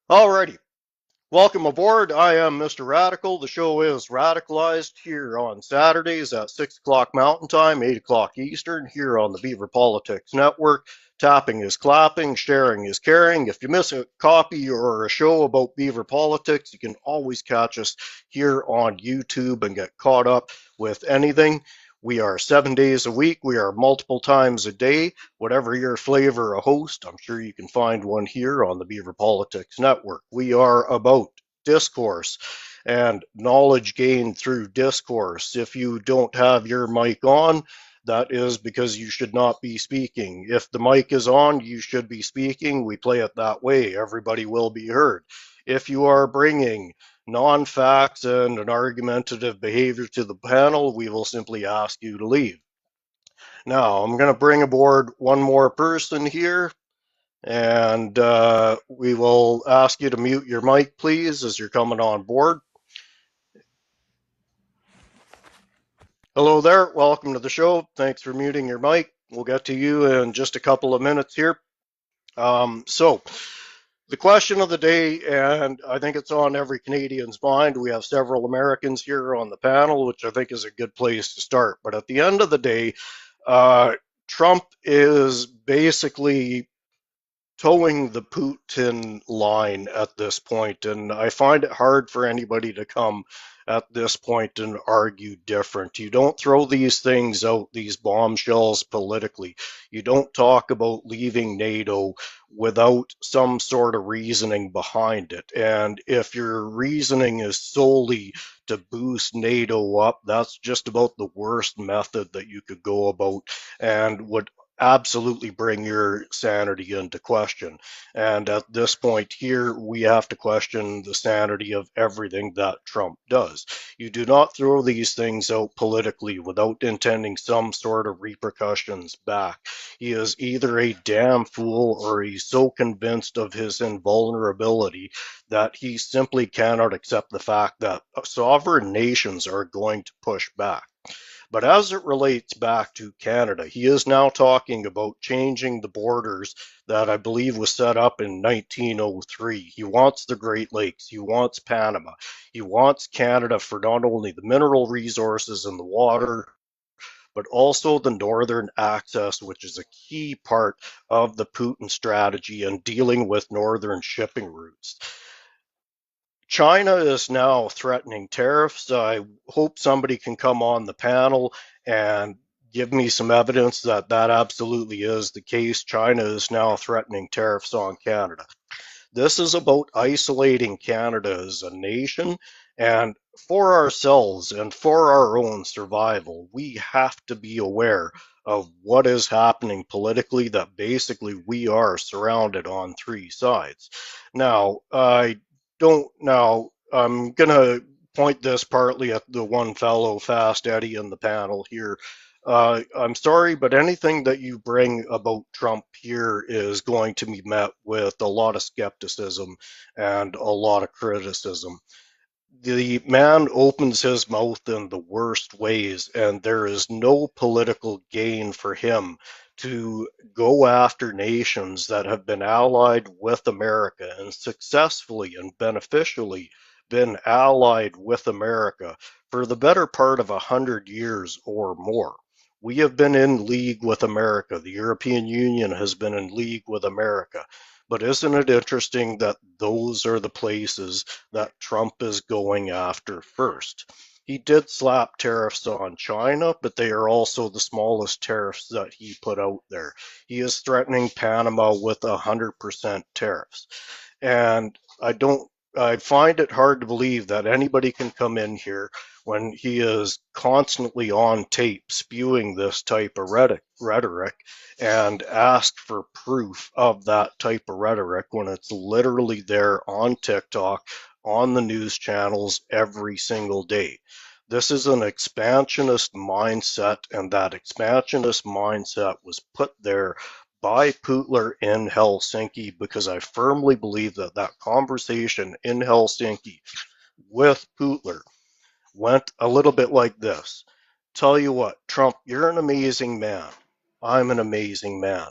Alrighty, welcome aboard. I am Mr. Radical. The show is Radicalized here on Saturdays at 6 o'clock Mountain Time, 8 o'clock Eastern, here on the Beaver Politics Network. Tapping is clapping, sharing is caring. If you miss a copy or a show about Beaver politics, you can always catch us here on YouTube and get caught up with anything. We are 7 days a week. We are multiple times a day. Whatever your flavor of host, I'm sure you can find one here on the Beaver Politics Network. We are about discourse and knowledge gained through discourse. If you don't have your mic on, that is because you should not be speaking. If the mic is on, you should be speaking. We play it that way. Everybody will be heard. If you are bringing non-facts and an argumentative behavior to the panel, we will simply ask you to leave. Now, I'm going to bring aboard one more person here, and we will ask you to mute your mic, please, as you're coming on board. Hello there. Welcome to the show. Thanks for muting your mic. We'll get to you in just a couple of minutes here. So, the question of the day, and I think it's on every Canadian's mind. We have several Americans here on the panel, which I think is a good place to start. But at the end of the day, Trump is basically towing the Putin line at this point, and I find it hard for anybody to come at this point and argue different. You don't throw these things out, these bombshells politically. You don't talk about leaving NATO without some sort of reasoning behind it. And if your reasoning is solely to boost NATO up, that's just about the worst method that you could go about and would absolutely bring your sanity into question. And at this point here, we have to question the sanity of everything that Trump does. You do not throw these things out politically without intending some sort of repercussions back. He is either a damn fool or he's so convinced of his invulnerability that he simply cannot accept the fact that sovereign nations are going to push back. But as it relates back to Canada, he is now talking about changing the borders that I believe was set up in 1903. He wants the Great Lakes. He wants Panama. He wants Canada for not only the mineral resources and the water, but also the northern access, which is a key part of the Putin strategy and dealing with northern shipping routes. China is now threatening tariffs. I hope somebody can come on the panel and give me some evidence that that absolutely is the case. China is now threatening tariffs on Canada. This is about isolating Canada as a nation, and for ourselves and for our own survival, we have to be aware of what is happening politically, that basically we are surrounded on three sides. Now, I'm going to point this partly at the one fellow, Fast Eddie, in the panel here. I'm sorry, but anything that you bring about Trump here is going to be met with a lot of skepticism and a lot of criticism. The man opens his mouth in the worst ways, and there is no political gain for him to go after nations that have been allied with America and successfully and beneficially been allied with America for the better part of 100 years or more. We have been in league with America. The European Union has been in league with America. But isn't it interesting that those are the places that Trump is going after first? He did slap tariffs on China, but they are also the smallest tariffs that he put out there. He is threatening Panama with 100% tariffs. And I find it hard to believe that anybody can come in here when he is constantly on tape spewing this type of rhetoric and ask for proof of that type of rhetoric when it's literally there on TikTok, on the news channels every single day. This is an expansionist mindset, and that expansionist mindset was put there by Putler in Helsinki because I firmly believe that that conversation in Helsinki with Putler went a little bit like this. Tell you what, Trump, you're an amazing man. I'm an amazing man.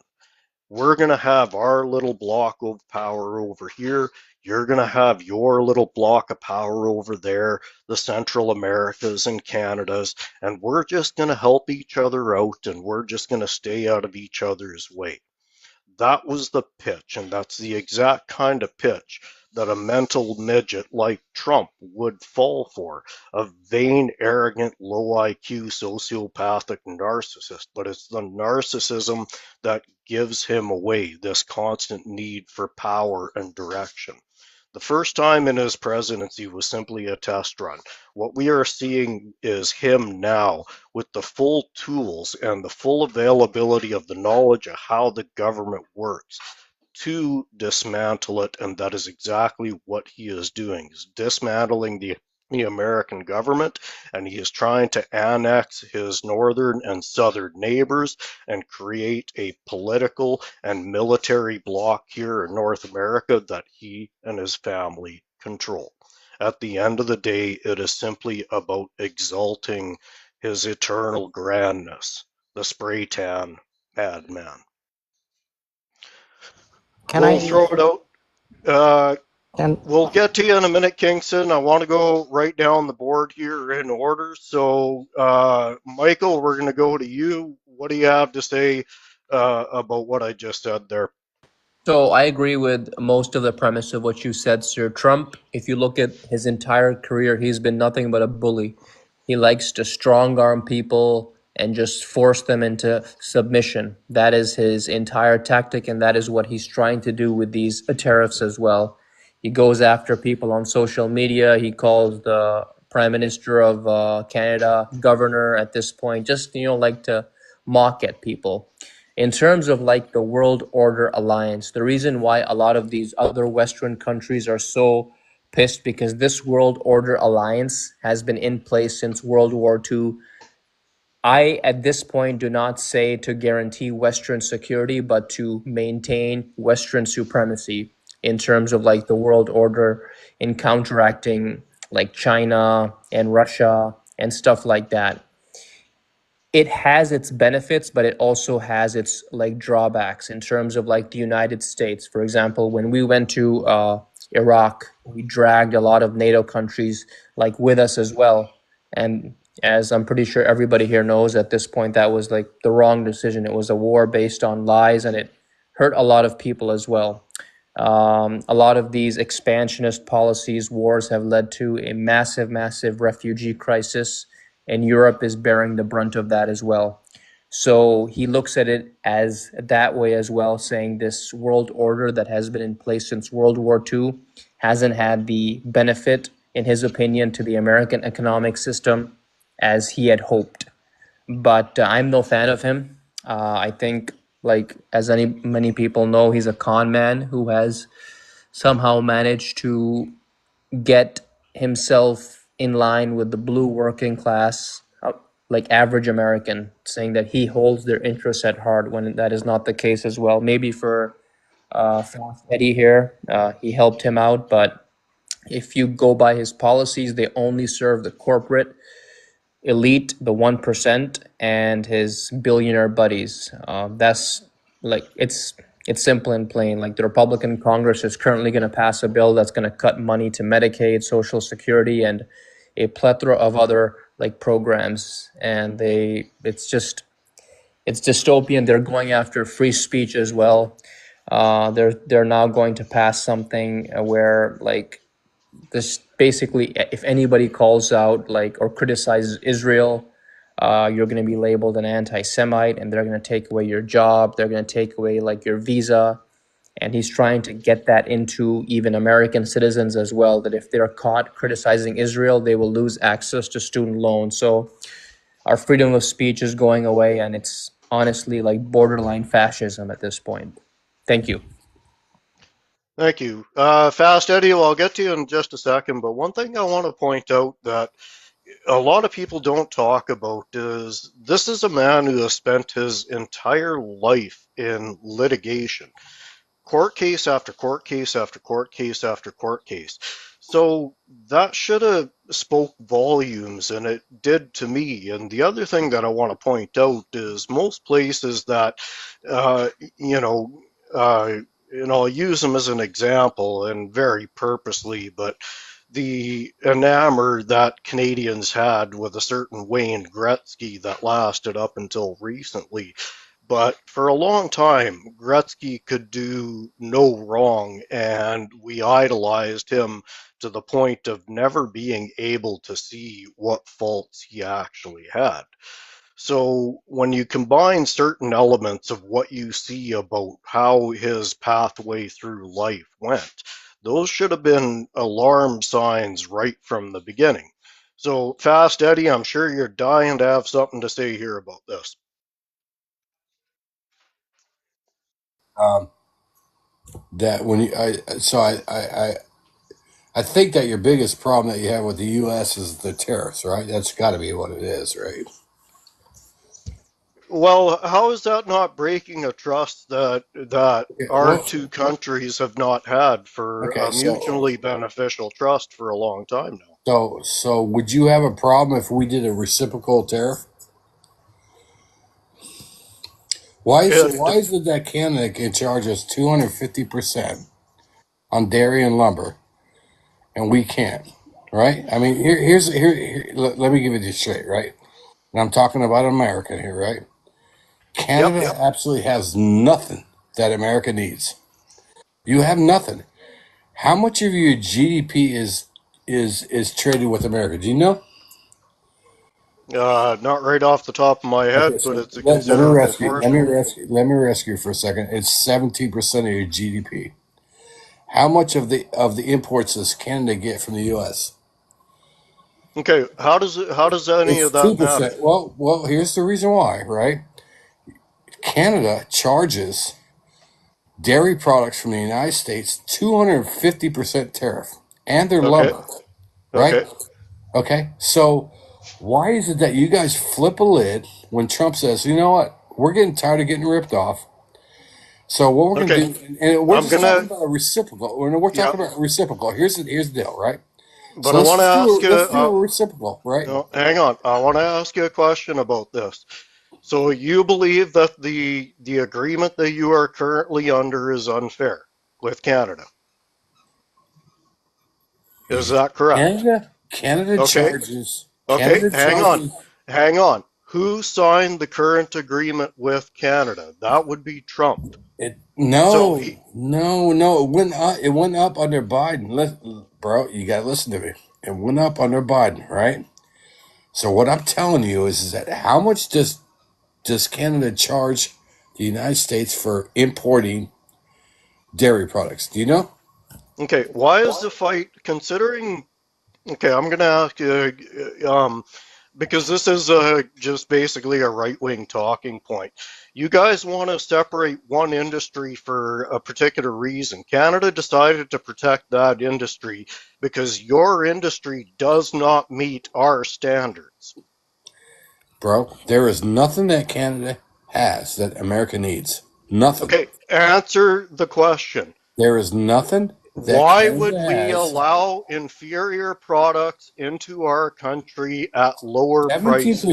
We're going to have our little block of power over here. You're going to have your little block of power over there, the Central Americas and Canadas, and we're just going to help each other out and we're just going to stay out of each other's way. That was the pitch, and that's the exact kind of pitch that a mental midget like Trump would fall for. A vain, arrogant, low IQ, sociopathic narcissist. But it's the narcissism that gives him away, this constant need for power and direction. The first time in his presidency was simply a test run. What we are seeing is him now with the full tools and the full availability of the knowledge of how the government works to dismantle it, and that is exactly what he is doing. He's dismantling the American government, and he is trying to annex his northern and southern neighbors and create a political and military bloc here in North America that he and his family control. At the end of the day, it is simply about exalting his eternal grandness, the spray tan madman. Can We'll I throw it out. Uh, can we'll get to you in a minute, Kingston. I want to go right down the board here in order. So, Michael, we're going to go to you. What do you have to say about what I just said there? So I agree with most of the premise of what you said, Sir. Trump, if you look at his entire career, he's been nothing but a bully. He likes to strong arm people and just force them into submission. That is his entire tactic, and that is what he's trying to do with these tariffs as well. He goes after people on social media. He calls the Prime Minister of Canada governor at this point, just, like to mock at people. In terms of like the World Order Alliance, the reason why a lot of these other Western countries are so pissed because this World Order Alliance has been in place since World War II. I, at this point, do not say to guarantee Western security, but to maintain Western supremacy in terms of like the world order in counteracting like China and Russia and stuff like that. It has its benefits, but it also has its like drawbacks in terms of like the United States. For example, when we went to Iraq, we dragged a lot of NATO countries like with us as well. And as I'm pretty sure everybody here knows at this point, that was like the wrong decision. It was a war based on lies, and it hurt a lot of people as well. A lot of these expansionist policies, wars have led to a massive, massive refugee crisis, and Europe is bearing the brunt of that as well. So he looks at it as that way as well, saying this world order that has been in place since World War II hasn't had the benefit, in his opinion, to the American economic system as he had hoped. But I'm no fan of him. I think, like as many people know, he's a con man who has somehow managed to get himself in line with the blue working class, like average American, saying that he holds their interests at heart when that is not the case as well. Maybe for Fast Eddie here, he helped him out, but if you go by his policies, they only serve the corporate elite, the 1%, and his billionaire buddies. That's like it's simple and plain. Like the Republican Congress is currently going to pass a bill that's going to cut money to Medicaid, Social Security, and a plethora of other like programs. And it's dystopian. They're going after free speech as well. They're now going to pass something where like this basically, if anybody calls out like or criticizes Israel, you're going to be labeled an anti-Semite, and they're going to take away your job. They're going to take away like your visa, and he's trying to get that into even American citizens as well. That if they're caught criticizing Israel, they will lose access to student loans. So our freedom of speech is going away, and it's honestly like borderline fascism at this point. Thank you. Thank you. Fast Eddie, well, I'll get to you in just a second, but one thing I want to point out that a lot of people don't talk about is this is a man who has spent his entire life in litigation, court case after court case after court case after court case. So that should have spoke volumes, and it did to me. And the other thing that I want to point out is most places that, uh, you know, uh, I'll use them as an example and very purposely, but the enamor that Canadians had with a certain Wayne Gretzky that lasted up until recently. But for a long time, Gretzky could do no wrong, and we idolized him to the point of never being able to see what faults he actually had. So when you combine certain elements of what you see about how his pathway through life went, those should have been alarm signs right from the beginning. So, Fast Eddie, I'm sure you're dying to have something to say here about this. Um, that when you, I think that your biggest problem that you have with the U.S. is the tariffs, right? That's got to be what it is, right? Well, how is that not breaking a trust that Yeah, our well, two countries have not had for okay, a mutually beneficial trust for a long time now? so would you have a problem if we did a reciprocal tariff? And Why is it that Canada can charge us 250% on dairy and lumber, and we can't? Right? I mean, let me give it to you straight, right? And I'm talking about America here, right? yep, Canada absolutely has nothing that America needs. You have nothing. How much of your GDP is traded with America? Do you know? not right off the top of my Okay, head, but so it's a considerable portion. let me rescue for a second. It's 17% of your GDP. How much of the imports does Canada get from the U.S.? Okay, how does any It's of that matter? 2%. Here's the reason why. Right? Canada charges dairy products from the United States 250% tariff, and their Okay, lumber. Right? okay, Okay, so why is it that you guys flip a lid when Trump says, you know what, we're getting tired of getting ripped off. So what we're going okay. to do, and we're I'm just talking gonna, about a reciprocal. We're yeah, talking about reciprocal. Here's the deal, right? but So I want to ask you. let's do a reciprocal, right? No, hang on. I want to ask you a question about this. So you believe that the agreement that you are currently under is unfair with Canada? Is that correct? Canada Okay, charges okay. Canada charges Hang on. Who signed the current agreement with Canada? That would be Trump. it. So he, No. It went up under Biden. Bro, you got to listen to me. It went up under Biden, right? So what I'm telling you is that how much does Canada charge the United States for importing dairy products? Do you know? okay. Why is the fight considering? Okay, I'm going to ask you, because this is just basically a right wing talking point. You guys want to separate one industry for a particular reason. Canada decided to protect that industry because your industry does not meet our standards. Bro, there is nothing that Canada has that America needs. Nothing. Okay, answer the question. There is nothing that Why Canada would we has. allow inferior products into our country at lower 17%, prices?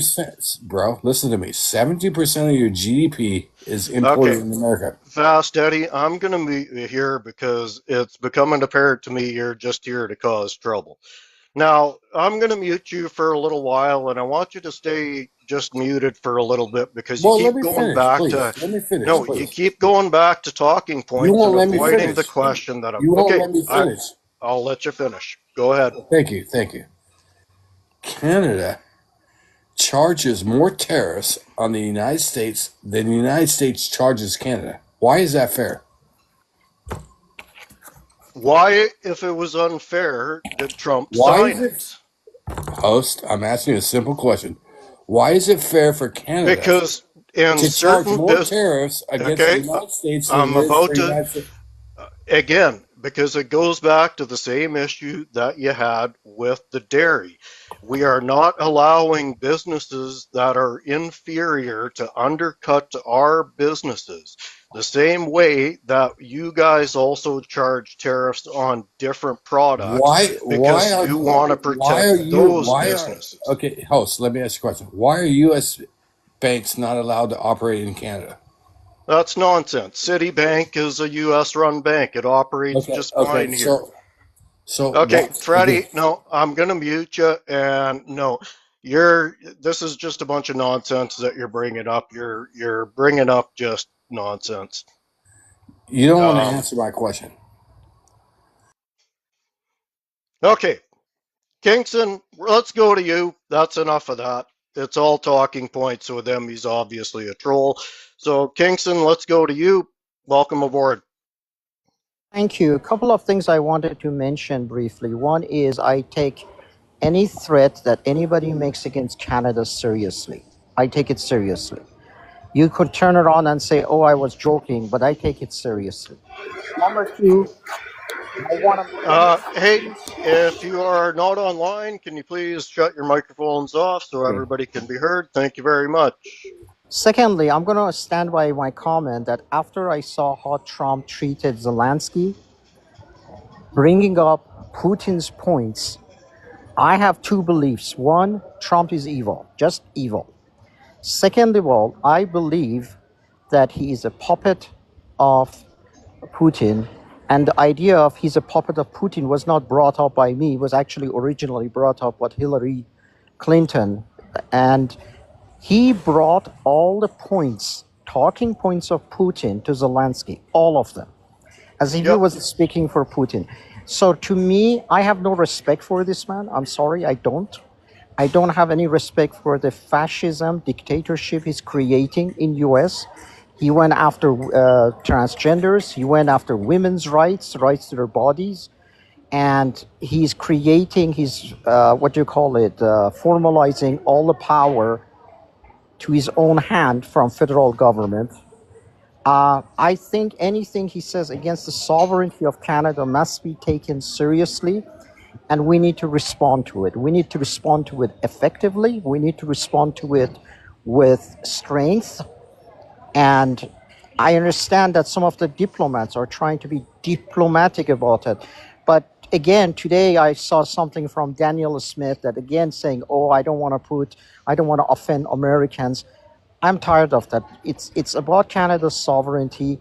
bro, listen to me. 70% of your GDP is imported Okay, in America. Fast Eddie, I'm going to meet you here because it's becoming apparent to me you're just here to cause trouble. Now, I'm going to mute you for a little while, and I want you to stay just muted for a little bit because you Well, let keep me going finish, back please. to, Let me finish, no, you please. keep going back to talking You points and won't let me avoiding the finish. question that I'm, You won't okay, let me finish. I'll let you finish. Go ahead. Thank you. Thank you. Canada charges more tariffs on the United States than the United States charges Canada. Why is that fair? Why, if it was unfair, did Trump Why sign is it, it? host? I'm asking you a simple question. Why is it fair for Canada Because in to charge certain more business, tariffs against the okay, United States than I'm it is for about the to United States? again, because it goes back to the same issue that you had with the dairy. We are not allowing businesses that are inferior to undercut our businesses. The same way that you guys also charge tariffs on different products because you want to protect those why are businesses. okay, host, let me ask you a question. Why are US banks not allowed to operate in Canada? That's nonsense. Citibank is a US run bank. It operates Okay, just okay, fine here. so Okay, what again? Freddie, no, I'm gonna mute you. And no, you're. This is just a bunch of nonsense that you're bringing up. You're bringing up just nonsense. You don't want to Um, answer my question. okay, Kingston, let's go to you. That's enough of that. It's all talking points with him. He's obviously a troll. So Kingston, let's go to you. Welcome aboard. Thank you. A couple of things I wanted to mention briefly. One is I take any threat that anybody makes against Canada seriously. I take it seriously. You could turn around and say, oh, I was joking, but I take it seriously. Number two, I want to make any Hey, statements. if you are not online, can you please shut your microphones off so Okay. everybody can be heard? Thank you very much. Secondly, I'm going to stand by my comment that after I saw how Trump treated Zelensky, bringing up Putin's points, I have two beliefs. One, Trump is evil, just evil. Second of all, I believe that he is a puppet of Putin. And the idea of he's a puppet of Putin was not brought up by me, it was actually originally brought up by Hillary Clinton. And he brought all the points, talking points of Putin to Zelensky, all of them, as if he Yep. was speaking for Putin. So to me, I have no respect for this man. I'm sorry, I don't. I don't have any respect for the fascism, dictatorship he's creating in US. He went after transgenders. He went after women's rights, rights to their bodies, and he's creating his what do you call it? Formalizing all the power to his own hand from federal government. I think anything he says against the sovereignty of Canada must be taken seriously, and we need to respond to it. We need to respond to it effectively. We need to respond to it with strength. And I understand that some of the diplomats are trying to be diplomatic about it. But again, today I saw something from Daniel Smith that again saying, oh, I don't want to offend Americans. I'm tired of that. It's about Canada's sovereignty.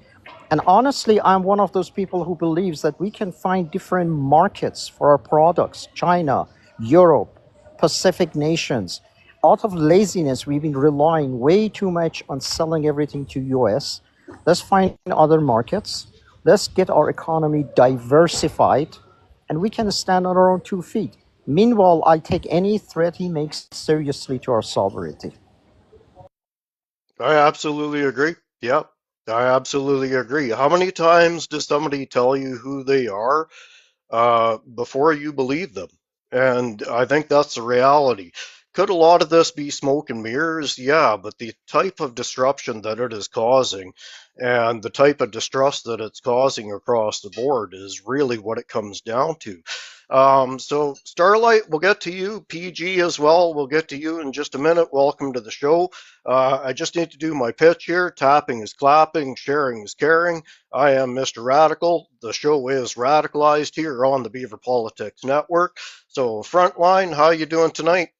And honestly, I'm one of those people who believes that we can find different markets for our products. China, Europe, Pacific nations. Out of laziness, we've been relying way too much on selling everything to US. Let's find other markets. Let's get our economy diversified, and we can stand on our own 2 feet. Meanwhile, I take any threat he makes seriously to our sovereignty. I absolutely agree. Yep. I absolutely agree. How many times does somebody tell you who they are before you believe them? And I think that's the reality. Could a lot of this be smoke and mirrors? Yeah, but the type of disruption that it is causing and the type of distrust that it's causing across the board is really what it comes down to. So, Starlight, we'll get to you. PG as well, we'll get to you in just a minute. Welcome to the show. I just need to do my pitch here. Tapping is clapping, sharing is caring. I am Mr. Radical. The show is Radicalized here on the Beaver Politics Network. So, Frontline, how you doing tonight?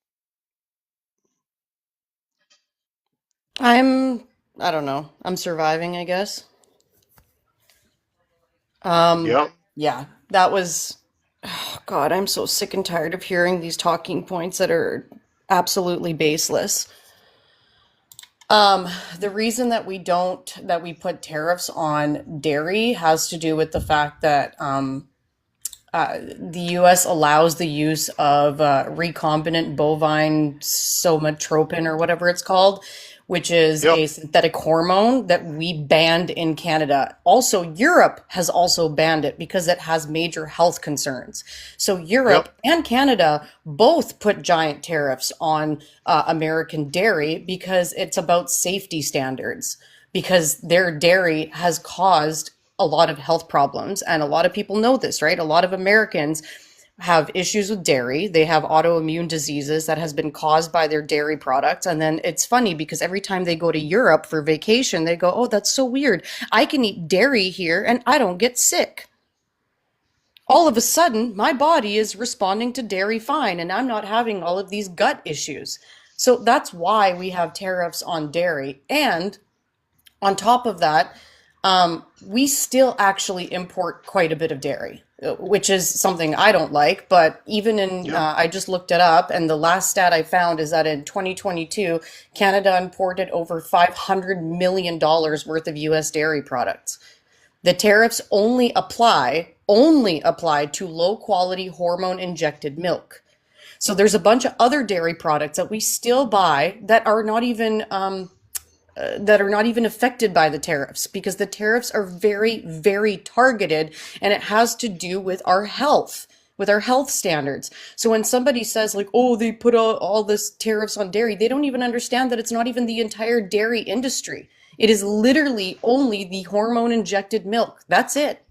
I'm, I don't know. I'm surviving, I guess. Um, Yep, yeah, that was, oh God, I'm so sick and tired of hearing these talking points that are absolutely baseless. The reason that we put tariffs on dairy has to do with the fact that the U.S. allows the use of recombinant bovine somatropin or whatever it's called, which is yep, a synthetic hormone that we banned in Canada. Also, Europe has also banned it because it has major health concerns. So yep, Europe and Canada both put giant tariffs on American dairy because it's about safety standards, because their dairy has caused a lot of health problems. And a lot of people know this, right? A lot of Americans have issues with dairy. They have autoimmune diseases that has been caused by their dairy products. And then it's funny because every time they go to Europe for vacation, they go, "Oh, that's so weird. I can eat dairy here and I don't get sick." All of a sudden, my body is responding to dairy fine and I'm not having all of these gut issues. So that's why we have tariffs on dairy. And on top of that, we still actually import quite a bit of dairy, which is something I don't like. But even in, Yep. I just looked it up, and the last stat I found is that in 2022, Canada imported over $500 million worth of US dairy products. The tariffs only apply to low quality hormone injected milk. So there's a bunch of other dairy products that we still buy that are not even affected by the tariffs because the tariffs are very, very targeted, and it has to do with our health standards. So when somebody says like, "Oh, they put all this tariffs on dairy," they don't even understand that it's not even the entire dairy industry. It is literally only the hormone injected milk. That's it.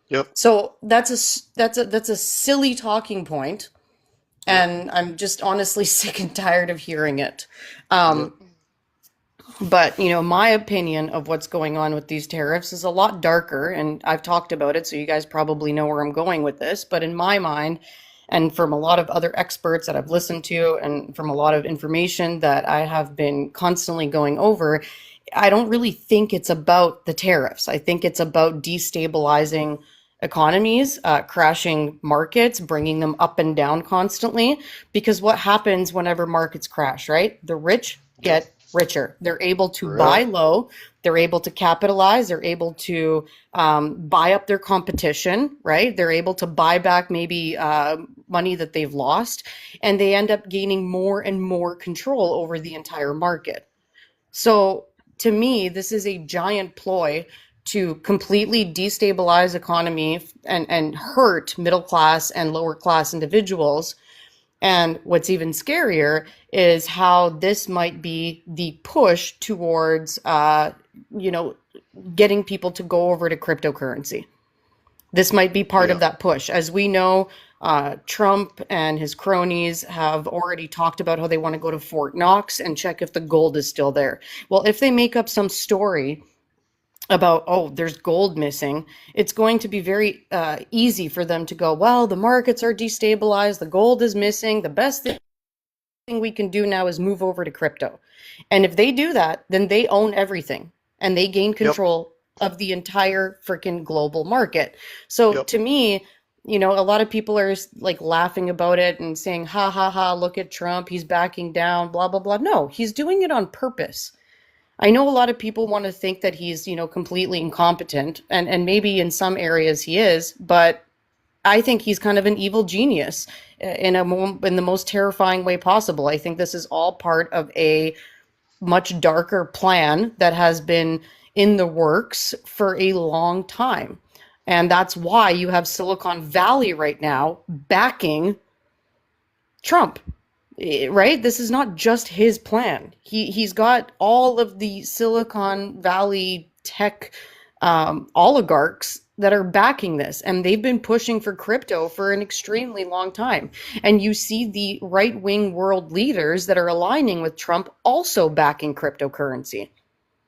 Yep. So that's a silly talking point, Yep. and I'm just honestly sick and tired of hearing it. Yep. But, my opinion of what's going on with these tariffs is a lot darker, and I've talked about it, so you guys probably know where I'm going with this. But in my mind, and from a lot of other experts that I've listened to, and from a lot of information that I have been constantly going over, I don't really think it's about the tariffs. I think it's about destabilizing economies, crashing markets, bringing them up and down constantly. Because what happens whenever markets crash, right? The rich Yep. get richer. They're able to buy Correct. low. They're able to capitalize. They're able to buy up their competition, right? They're able to buy back maybe money that they've lost, and they end up gaining more and more control over the entire market. So to me, this is a giant ploy to completely destabilize economy and hurt middle class and lower class individuals. And what's even scarier is how this might be the push towards, you know, getting people to go over to cryptocurrency. This might be part of Yep. that push. As we know, Trump and his cronies have already talked about how they want to go to Fort Knox and check if the gold is still there. Well, if they make up some story about, "Oh, there's gold missing," it's going to be very easy for them to go, "Well, the markets are destabilized, the gold is missing, the best thing we can do now is move over to crypto." And if they do that, then they own everything and they gain Yep. control of the entire freaking global market. So Yep. to me, a lot of people are like laughing about it and saying, "Ha ha ha, look at Trump, he's backing down, blah blah blah." No, he's doing it on purpose. I know a lot of people want to think that he's, completely incompetent, and maybe in some areas he is, but I think he's kind of an evil genius in the most terrifying way possible. I think this is all part of a much darker plan that has been in the works for a long time. And that's why you have Silicon Valley right now backing Trump, right? This is not just his plan. He's got all of the Silicon Valley tech oligarchs that are backing this, and they've been pushing for crypto for an extremely long time. And you see the right wing world leaders that are aligning with Trump also backing cryptocurrency.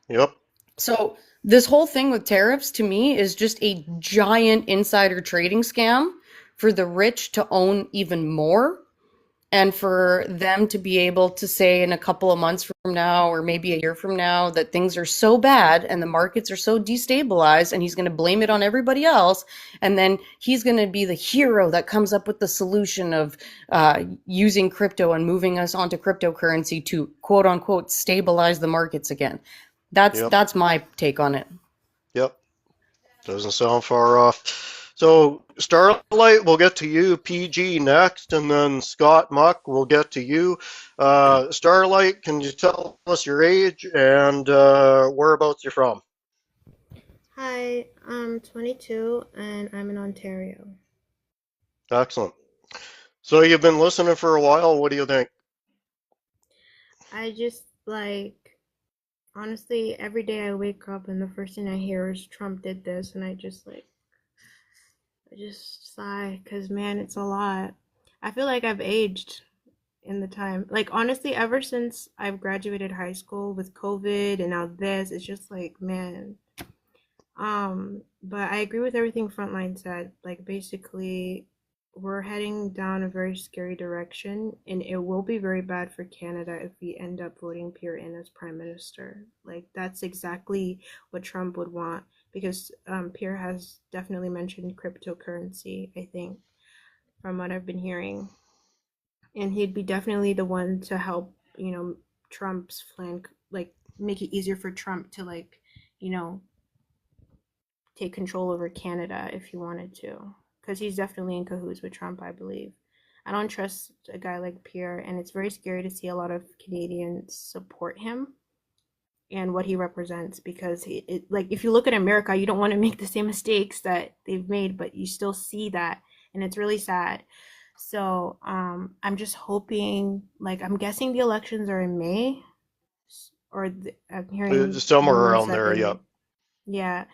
Yep. So this whole thing with tariffs to me is just a giant insider trading scam for the rich to own even more, and for them to be able to say in a couple of months from now or maybe a year from now that things are so bad and the markets are so destabilized, and he's going to blame it on everybody else, and then he's going to be the hero that comes up with the solution of using crypto and moving us onto cryptocurrency to quote unquote stabilize the markets again. that's Yep. that's my take on it. Yep. Doesn't sound far off. So, Starlight, we'll get to you. PG next, and then Scott Muck, we'll get to you. Starlight, can you tell us your age and whereabouts you're from? Hi, I'm 22 and I'm in Ontario. Excellent. So, you've been listening for a while. What do you think? I just honestly, every day I wake up and the first thing I hear is Trump did this, and just sigh because, man, it's a lot. I feel like I've aged in the time. Like, honestly, ever since I've graduated high school with COVID and now this, it's just like, man. But I agree with everything Frontline said. Like, basically, we're heading down a very scary direction, and it will be very bad for Canada if we end up voting Pierre in as prime minister. Like, that's exactly what Trump would want, because Pierre has definitely mentioned cryptocurrency, I think, from what I've been hearing. And he'd be definitely the one to help, Trump's flank, like, make it easier for Trump to, like, you know, take control over Canada if he wanted to, because he's definitely in cahoots with Trump, I believe. I don't trust a guy like Pierre, and it's very scary to see a lot of Canadians support him and what he represents, because like, if you look at America, you don't want to make the same mistakes that they've made, but you still see that, and it's really sad. So I'm just hoping, like, I'm guessing the elections are in May, or I'm hearing Somewhere rumors around that there, yeah. yeah,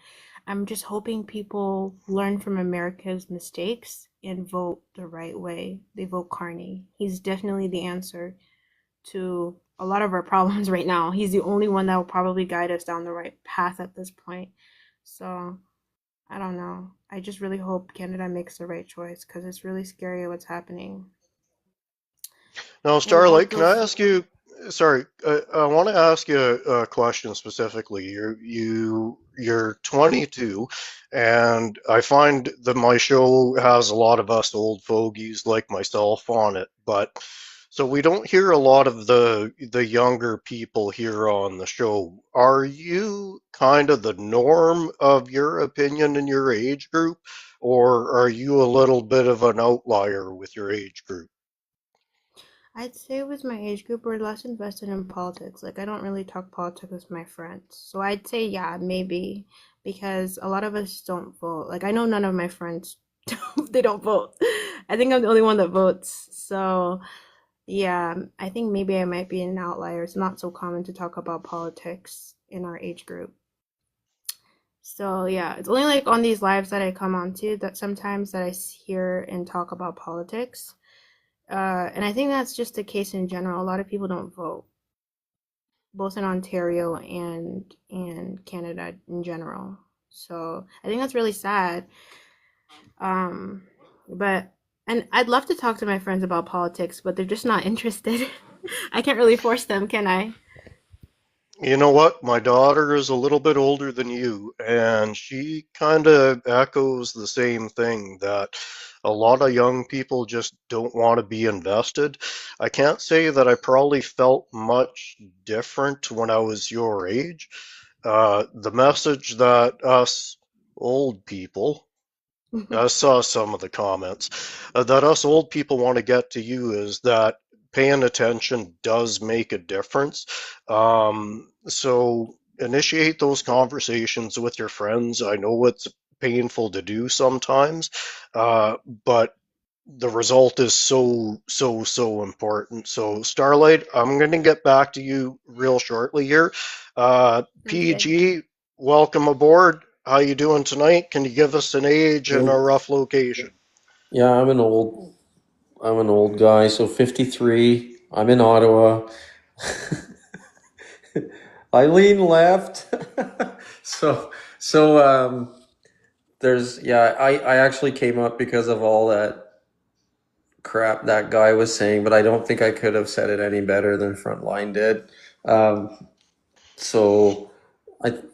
I'm just hoping people learn from America's mistakes and vote the right way. They vote Carney. He's definitely the answer to a lot of our problems right now. He's the only one that will probably guide us down the right path at this point. So, I don't know. I just really hope Canada makes the right choice, because it's really scary what's happening. Now, And all Starlight, can I those. ask you? Sorry, I want to ask you a question specifically. You're 22, and I find that my show has a lot of us old fogies like myself on it, but so we don't hear a lot of the younger people here on the show. Are you kind of the norm of your opinion in your age group, or are you a little bit of an outlier with your age group? I'd say with my age group, we're less invested in politics. Like, I don't really talk politics with my friends. So I'd say, yeah, maybe, because a lot of us don't vote. Like, I know none of my friends, they don't vote. I think I'm the only one that votes. So, yeah, I think maybe I might be an outlier. It's not so common to talk about politics in our age group. So, yeah, it's only like on these lives that I come onto that sometimes that I hear and talk about politics. And I think that's just the case in general. A lot of people don't vote, both in Ontario and Canada in general. So I think that's really sad. Um, but and I'd love to talk to my friends about politics, but they're just not interested. I can't really force them, can I? You know what? My daughter is a little bit older than you, and she kind of echoes the same thing that a lot of young people just don't want to be invested. I can't say that I probably felt much different when I was your age. The message that us old people, I saw some of the comments, that us old people want to get to you is that paying attention does make a difference. So initiate those conversations with your friends. I know it's painful to do sometimes, but the result is so important. So Starlight, I'm going to get back to you real shortly here. Okay. PG, welcome aboard. How you doing tonight? Can you give us an age and a Good. rough location? Yeah, I'm an old guy, so 53. I'm in Ottawa. Eileen left. So there's yeah, I actually came up because of all that crap that guy was saying, but I don't think I could have said it any better than Frontline did. Um, so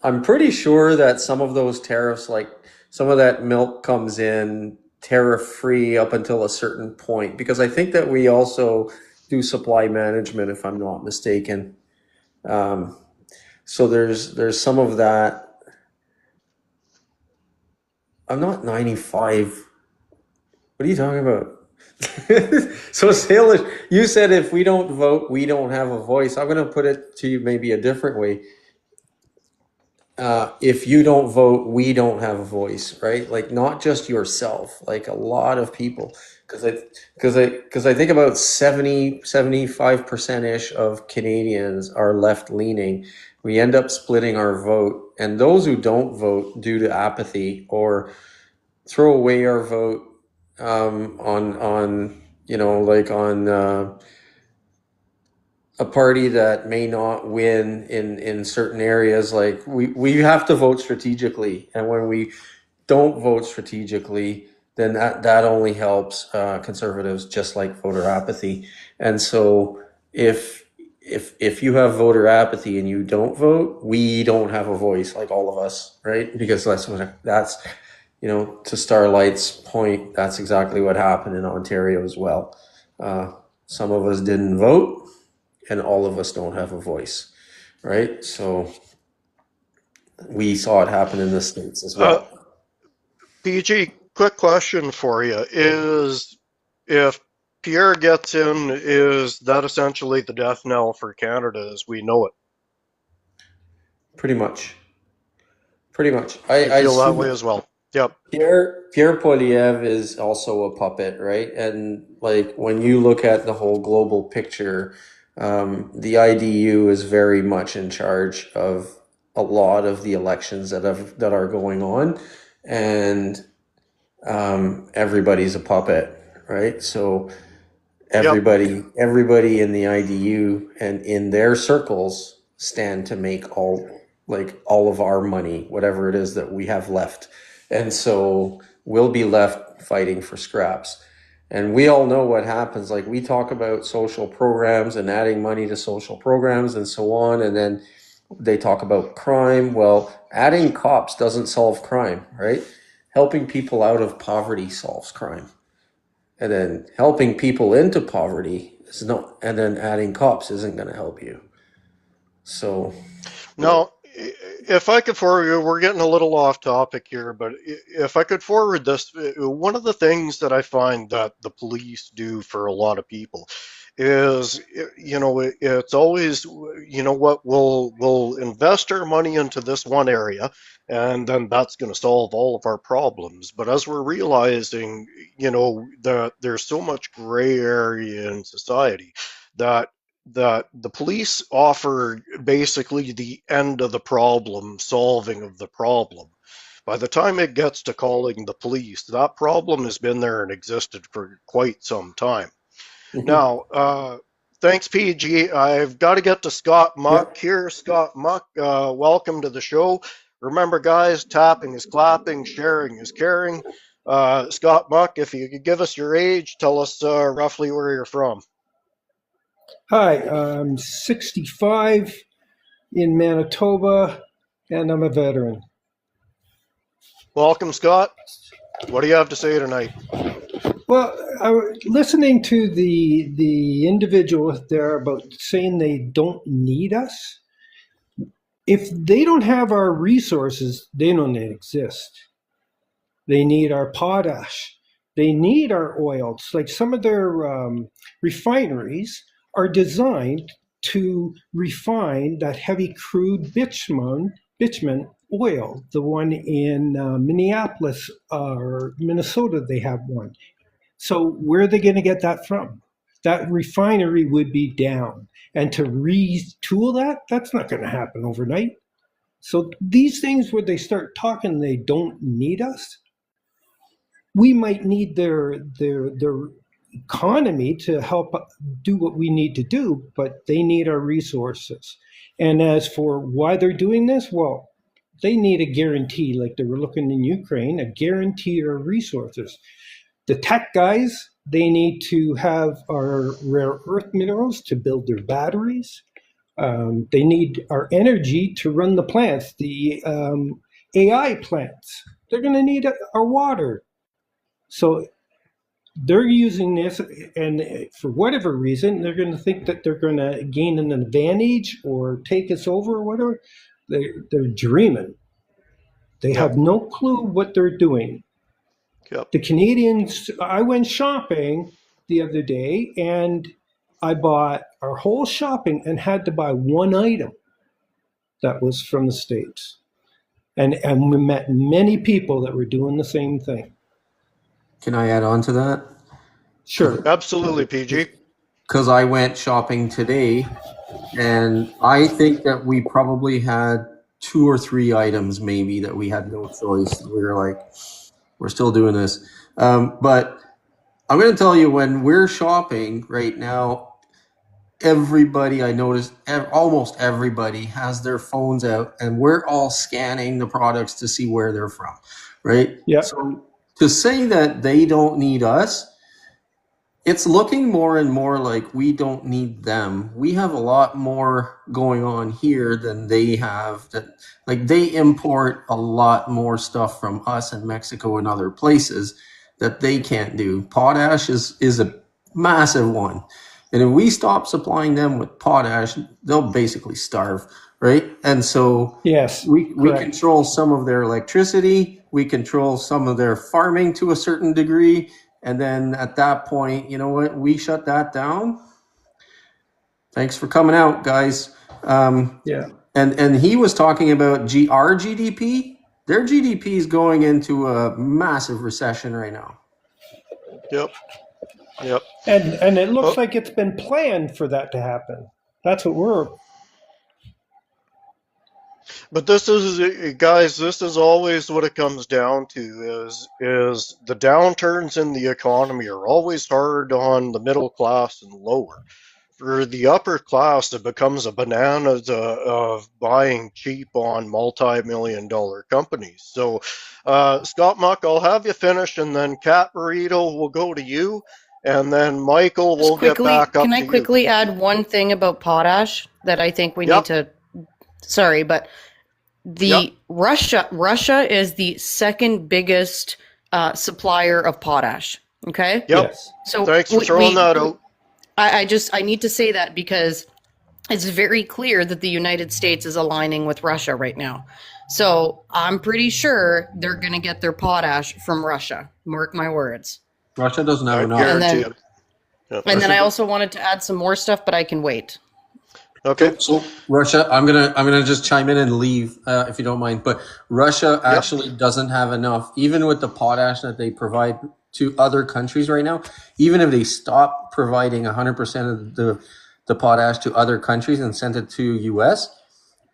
I'm pretty sure that some of those tariffs, like some of that milk comes in tariff free up until a certain point, because I think that we also do supply management, if I'm not mistaken. Um, so there's some of that. I'm not 95. What are you talking about? So Salish, you said if we don't vote, we don't have a voice. I'm going to put it to you maybe a different way. If you don't vote, we don't have a voice, right? Like not just yourself, like a lot of people. Because I think about 75% ish of Canadians are left leaning. We end up splitting our vote, and those who don't vote due to apathy or throw away our vote on like on a party that may not win in certain areas. Like we have to vote strategically, and when we don't vote strategically, then that only helps conservatives, just like voter apathy. And so if you have voter apathy and you don't vote, we don't have a voice, like all of us, right? Because that's to Starlight's point, that's exactly what happened in Ontario as well. Some of us didn't vote, and all of us don't have a voice, right? So we saw it happen in the States as well. PG, quick question for you. Is if Pierre gets in, is that essentially the death knell for Canada as we know it? Pretty much. I I feel that see. way as well. Yep. Pierre Poilievre is also a puppet, right? And like when you look at the whole global picture, the IDU is very much in charge of a lot of the elections that are going on, and everybody's a puppet, right? So Yep. everybody in the IDU and in their circles stand to make all of our money, whatever it is that we have left. And so we'll be left fighting for scraps. And we all know what happens. Like we talk about social programs and adding money to social programs and so on. And then they talk about crime. Well, adding cops doesn't solve crime, right? Helping people out of poverty solves crime. And then helping people into poverty is not, and then adding cops isn't going to help you. So Now, if I could forward you, we're getting a little off topic here, but if I could forward this, one of the things that I find that the police do for a lot of people is, it's always, what, we'll invest our money into this one area, and then that's going to solve all of our problems. But as we're realizing, that there's so much gray area in society that the police offer basically the end of the problem, solving of the problem. By the time it gets to calling the police, that problem has been there and existed for quite some time. Now, thanks, PG. I've got to get to Scott yeah. Muck here. Scott Muck, welcome to the show. Remember, guys, tapping is clapping, sharing is caring. Scott Muck, if you could give us your age, tell us roughly where you're from. Hi, I'm 65 in Manitoba, and I'm a veteran. Welcome, Scott. What do you have to say tonight? Well, listening to the individual there about saying they don't need us, if they don't have our resources, they don't exist. They need our potash. They need our oils. Like some of their refineries are designed to refine that heavy crude bitumen oil. The one in Minneapolis or Minnesota, they have one. So where are they going to get that from? That refinery would be down. And to retool that, that's not going to happen overnight. So these things where they start talking, they don't need us. We might need their economy to help do what we need to do, but they need our resources. And as for why they're doing this, well, they need a guarantee, like they were looking in Ukraine, a guarantee of resources. The tech guys, they need to have our rare earth minerals to build their batteries. They need our energy to run the plants, the AI plants. They're going to need our water. So they're using this, and for whatever reason, they're going to think that they're going to gain an advantage or take us over or whatever. They're dreaming. They Yep. have no clue what they're doing. Yep. The Canadians, I went shopping the other day, and I bought our whole shopping and had to buy one item that was from the States. And we met many people that were doing the same thing. Can I add on to that? Sure. Absolutely, PG. Because I went shopping today, and I think that we probably had 2 or 3 items maybe that we had no choice. We were like, We're still doing this. But I'm going to tell you, when we're shopping right now, everybody I noticed, almost everybody has their phones out, and we're all scanning the products to see where they're from, right? Yeah. So to say that they don't need us, it's looking more and more like we don't need them. We have a lot more going on here than they have. That, like, they import a lot more stuff from us and Mexico and other places that they can't do. Potash is a massive one. And if we stop supplying them with potash, they'll basically starve, right? And so Yes. we Correct. control some of their electricity, we control some of their farming to a certain degree, and then at that point, you know what? We shut that down. Thanks for coming out, guys. Yeah. And he was talking about our GDP. Their GDP is going into a massive recession right now. Yep. Yep. And it looks Oh, like it's been planned for that to happen. That's what we're. but this is, guys, this is always what it comes down to is the downturns in the economy are always hard on the middle class and lower. For the upper class, it becomes a bonanza of buying cheap on multi-million-dollar companies. So, Scott Muck, I'll have you finish, and then Cat Burrito will go to you, and then Michael Just will get quickly, back can up I to you. quickly add one thing about potash that I think we need Yep, to, sorry, but yep, Russia is the second biggest supplier of potash. Okay, yep. Yes. so Thanks for throwing that out. I need to say that because it's very clear that the United States is aligning with Russia right now. So I'm pretty sure they're going to get their potash from Russia. Mark my words. Russia doesn't have I enough. And guarantee then, it. Yep. and then Russia I also wanted to add some more stuff, but I can wait. Okay. So Russia, I'm gonna just chime in and leave if you don't mind. But Russia Yep. actually doesn't have enough, even with the potash that they provide to other countries right now. Even if they stop providing 100% of the potash to other countries and sent it to U.S.,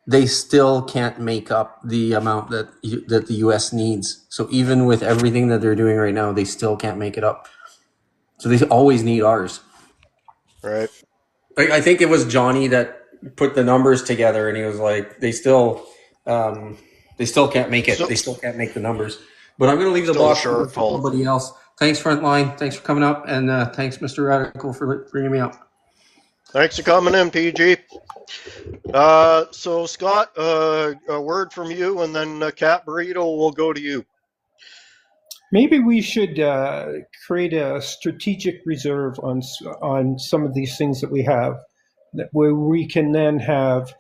they still can't make up the amount that the U.S. needs. So even with everything that they're doing right now, they still can't make it up. So they always need ours. Right. I think it was Johnny that put the numbers together, and he was like, they still can't make it. So, They still can't make the numbers. But I'm going to leave the still a box for shortfall. somebody else. Thanks, Frontline. Thanks for coming up, and thanks, Mr. Radical, for bringing me up. Thanks for coming in, PG. So Scott, a word from you, and then Cat Burrito will go to you. Maybe we should create a strategic reserve on some of these things that we have, where we can then have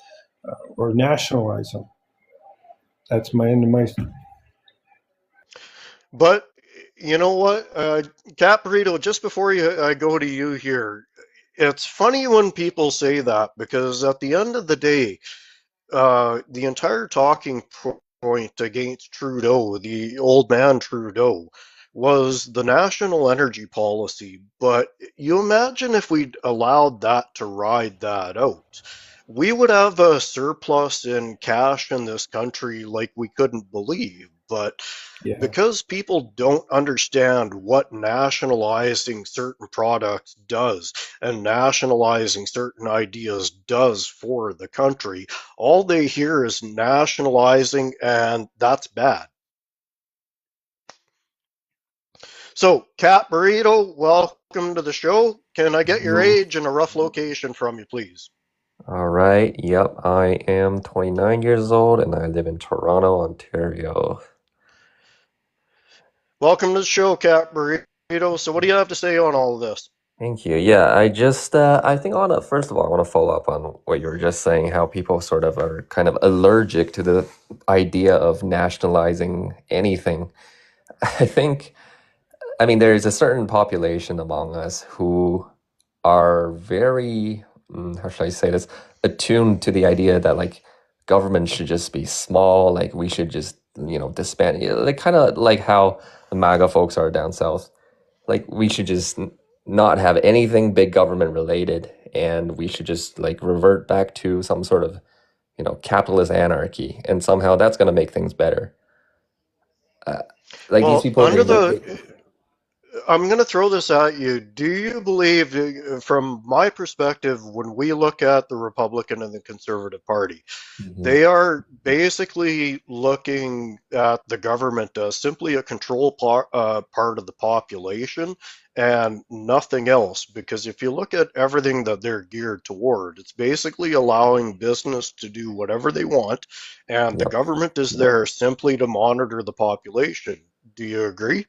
or nationalize them. That's my end of my. But you know what, Cat Burrito, just before I go to you here, it's funny when people say that because at the end of the day, the entire talking point against Trudeau, the old man Trudeau, was the national energy policy. But you imagine if we'd allowed that to ride that out, we would have a surplus in cash in this country like we couldn't believe. But Yeah. because people don't understand what nationalizing certain products does and nationalizing certain ideas does for the country, all they hear is nationalizing, and that's bad. So, Cat Burrito, welcome to the show. Can I get your age and a rough location from you, please? All right. Yep. I am 29 years old and I live in Toronto, Ontario. Welcome to the show, Cat Burrito. So, what do you have to say on all of this? Thank you. Yeah, I think first of all, I want to follow up on what you were just saying, how people sort of are kind of allergic to the idea of nationalizing anything. I think, I mean, there's a certain population among us who are very, how should I say this, attuned to the idea that like government should just be small, like we should just, disband, like kind of like how the MAGA folks are down south. Like we should just not have anything big government related, and we should just like revert back to some sort of, capitalist anarchy, and somehow that's going to make things better. Like these Well, people, I'm going to throw this at you. Do you believe, from my perspective, when we look at the Republican and the Conservative Party, Mhm. they are basically looking at the government as simply a part of the population and nothing else? Because if you look at everything that they're geared toward, it's basically allowing business to do whatever they want, and the Yep. government is there simply to monitor the population. Do you agree?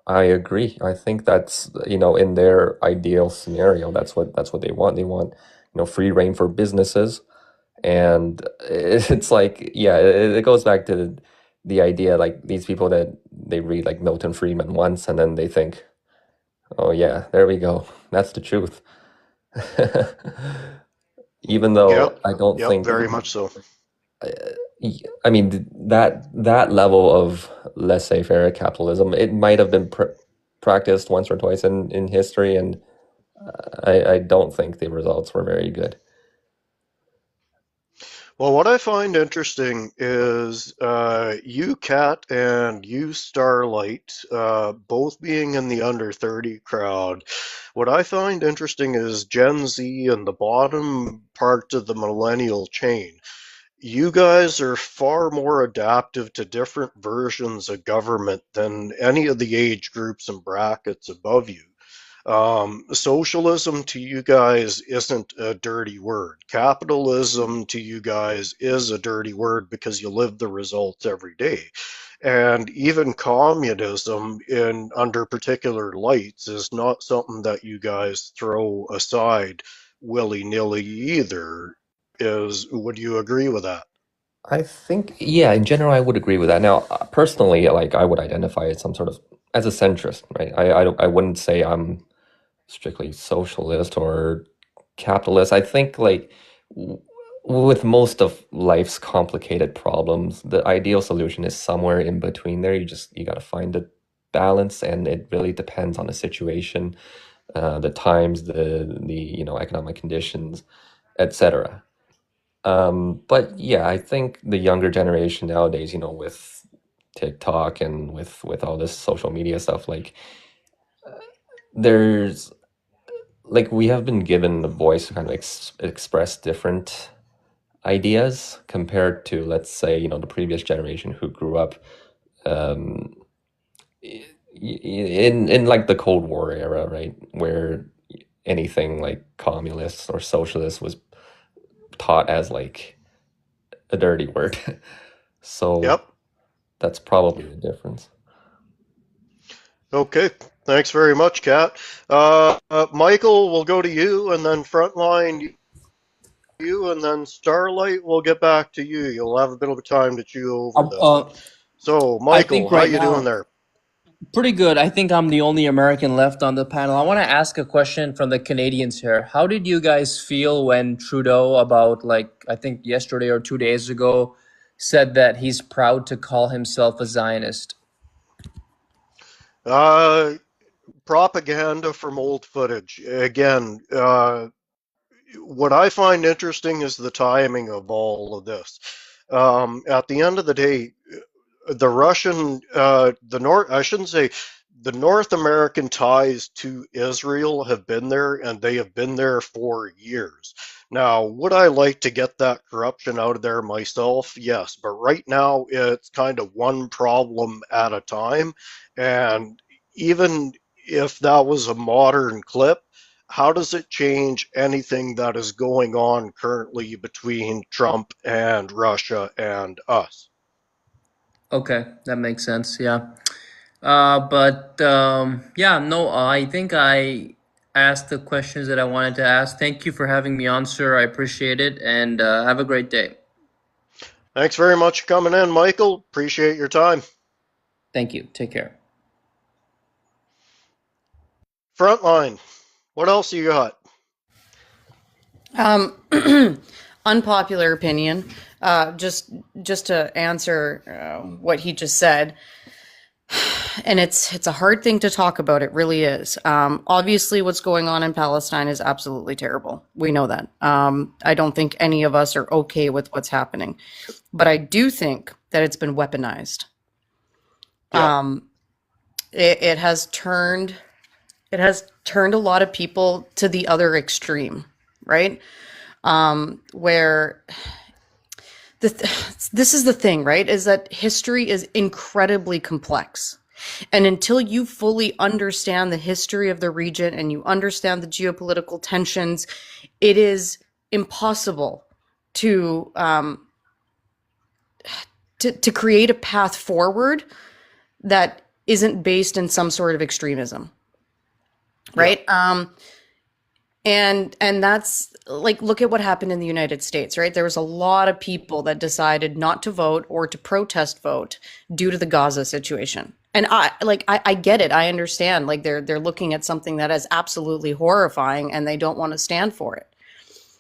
I agree. I think that's, in their ideal scenario, that's what they want. They want, free reign for businesses. And it's like, yeah, it goes back to the idea, like these people that they read like Milton Friedman once and then they think, oh yeah, there we go. That's the truth. Even though Yep. I don't Yep. think, Very much so. I mean, that level of laissez-faire capitalism, it might have been practiced once or twice in history, and I don't think the results were very good. Well, what I find interesting is you, Cat, and you, Starlight, both being in the under 30 crowd. What I find interesting is Gen Z and the bottom part of the millennial chain. You guys are far more adaptive to different versions of government than any of the age groups and brackets above you. Socialism to you guys isn't a dirty word. Capitalism to you guys is a dirty word because you live the results every day. And even communism in under particular lights is not something that you guys throw aside willy-nilly either. Would you agree with that? I think, yeah, in general, I would agree with that. Now, personally, like I would identify as some sort of as a centrist, right? I wouldn't say I'm strictly socialist or capitalist. I think like w- with most of life's complicated problems, the ideal solution is somewhere in between there. You got to find a balance, and it really depends on the situation, the times, the economic conditions, etc. But yeah, I think the younger generation nowadays, with TikTok and with all this social media stuff, like there's like we have been given the voice to kind of express different ideas compared to, let's say, the previous generation who grew up um, in like the Cold War era, right, where anything like communist or socialist was taught as like a dirty word. So Yep. that's probably the difference. Okay. Thanks very much, Kat. Michael, we'll go to you, and then Frontline you, and then Starlight, we'll get back to you. You'll have a bit of time to chew over Uh, this. uh, So, I Michael, think how right you doing now, there? pretty good. I think I'm the only American left on the panel. I want to ask a question from the Canadians here. How did you guys feel when Trudeau, about like, I think yesterday or 2 days ago, said that he's proud to call himself a Zionist? Uh, Propaganda from old footage. Again, what I find interesting is the timing of all of this. At the end of the day, the Russian, the North, I shouldn't say, the North American ties to Israel have been there, and they have been there for years. Now, would I like to get that corruption out of there myself? Yes, but right now it's kind of one problem at a time. And even if that was a modern clip, how does it change anything that is going on currently between Trump and Russia and us? Okay, that makes sense. Yeah. But yeah, no, I think I asked the questions that I wanted to ask. Thank you for having me on, sir. I appreciate it, and have a great day. Thanks very much for coming in, Michael. Appreciate your time. Thank you. Take care. Frontline, what else you got? Um, unpopular opinion. Just to answer what he just said, and it's a hard thing to talk about. It really is. Obviously, what's going on in Palestine is absolutely terrible. We know that. I don't think any of us are okay with what's happening, but I do think that it's been weaponized. Yeah. It has turned a lot of people to the other extreme, right? Where this is the thing, right? Is that history is incredibly complex. And until you fully understand the history of the region and you understand the geopolitical tensions, it is impossible to to create a path forward that isn't based in some sort of extremism, Yeah. right? And that's like, look at what happened in the United States, right? There was a lot of people that decided not to vote or to protest vote due to the Gaza situation. And I get it. I understand. Like they're looking at something that is absolutely horrifying and they don't want to stand for it.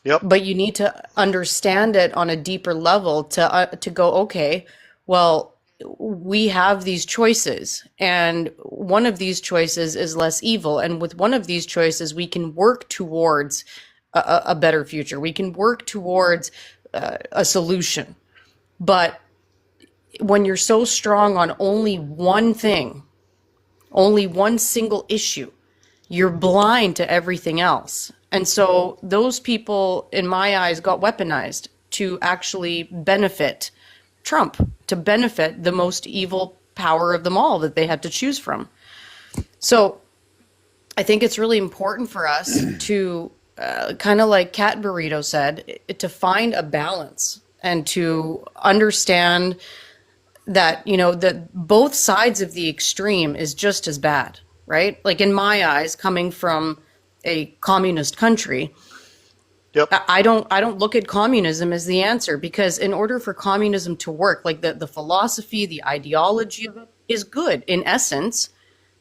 Yep. But you need to understand it on a deeper level to go, okay, well, we have these choices, and one of these choices is less evil. And with one of these choices, we can work towards a better future. We can work towards a solution. But when you're so strong on only one thing, only one single issue, you're blind to everything else. And so those people, in my eyes, got weaponized to actually benefit Trump, to benefit the most evil power of them all that they had to choose from. So I think it's really important for us to, kind of like Cat Burrito said, to find a balance and to understand that, that both sides of the extreme is just as bad, right? Like in my eyes, coming from a communist country, Yep. I don't look at communism as the answer, because in order for communism to work, like the philosophy, the ideology of it is good in essence,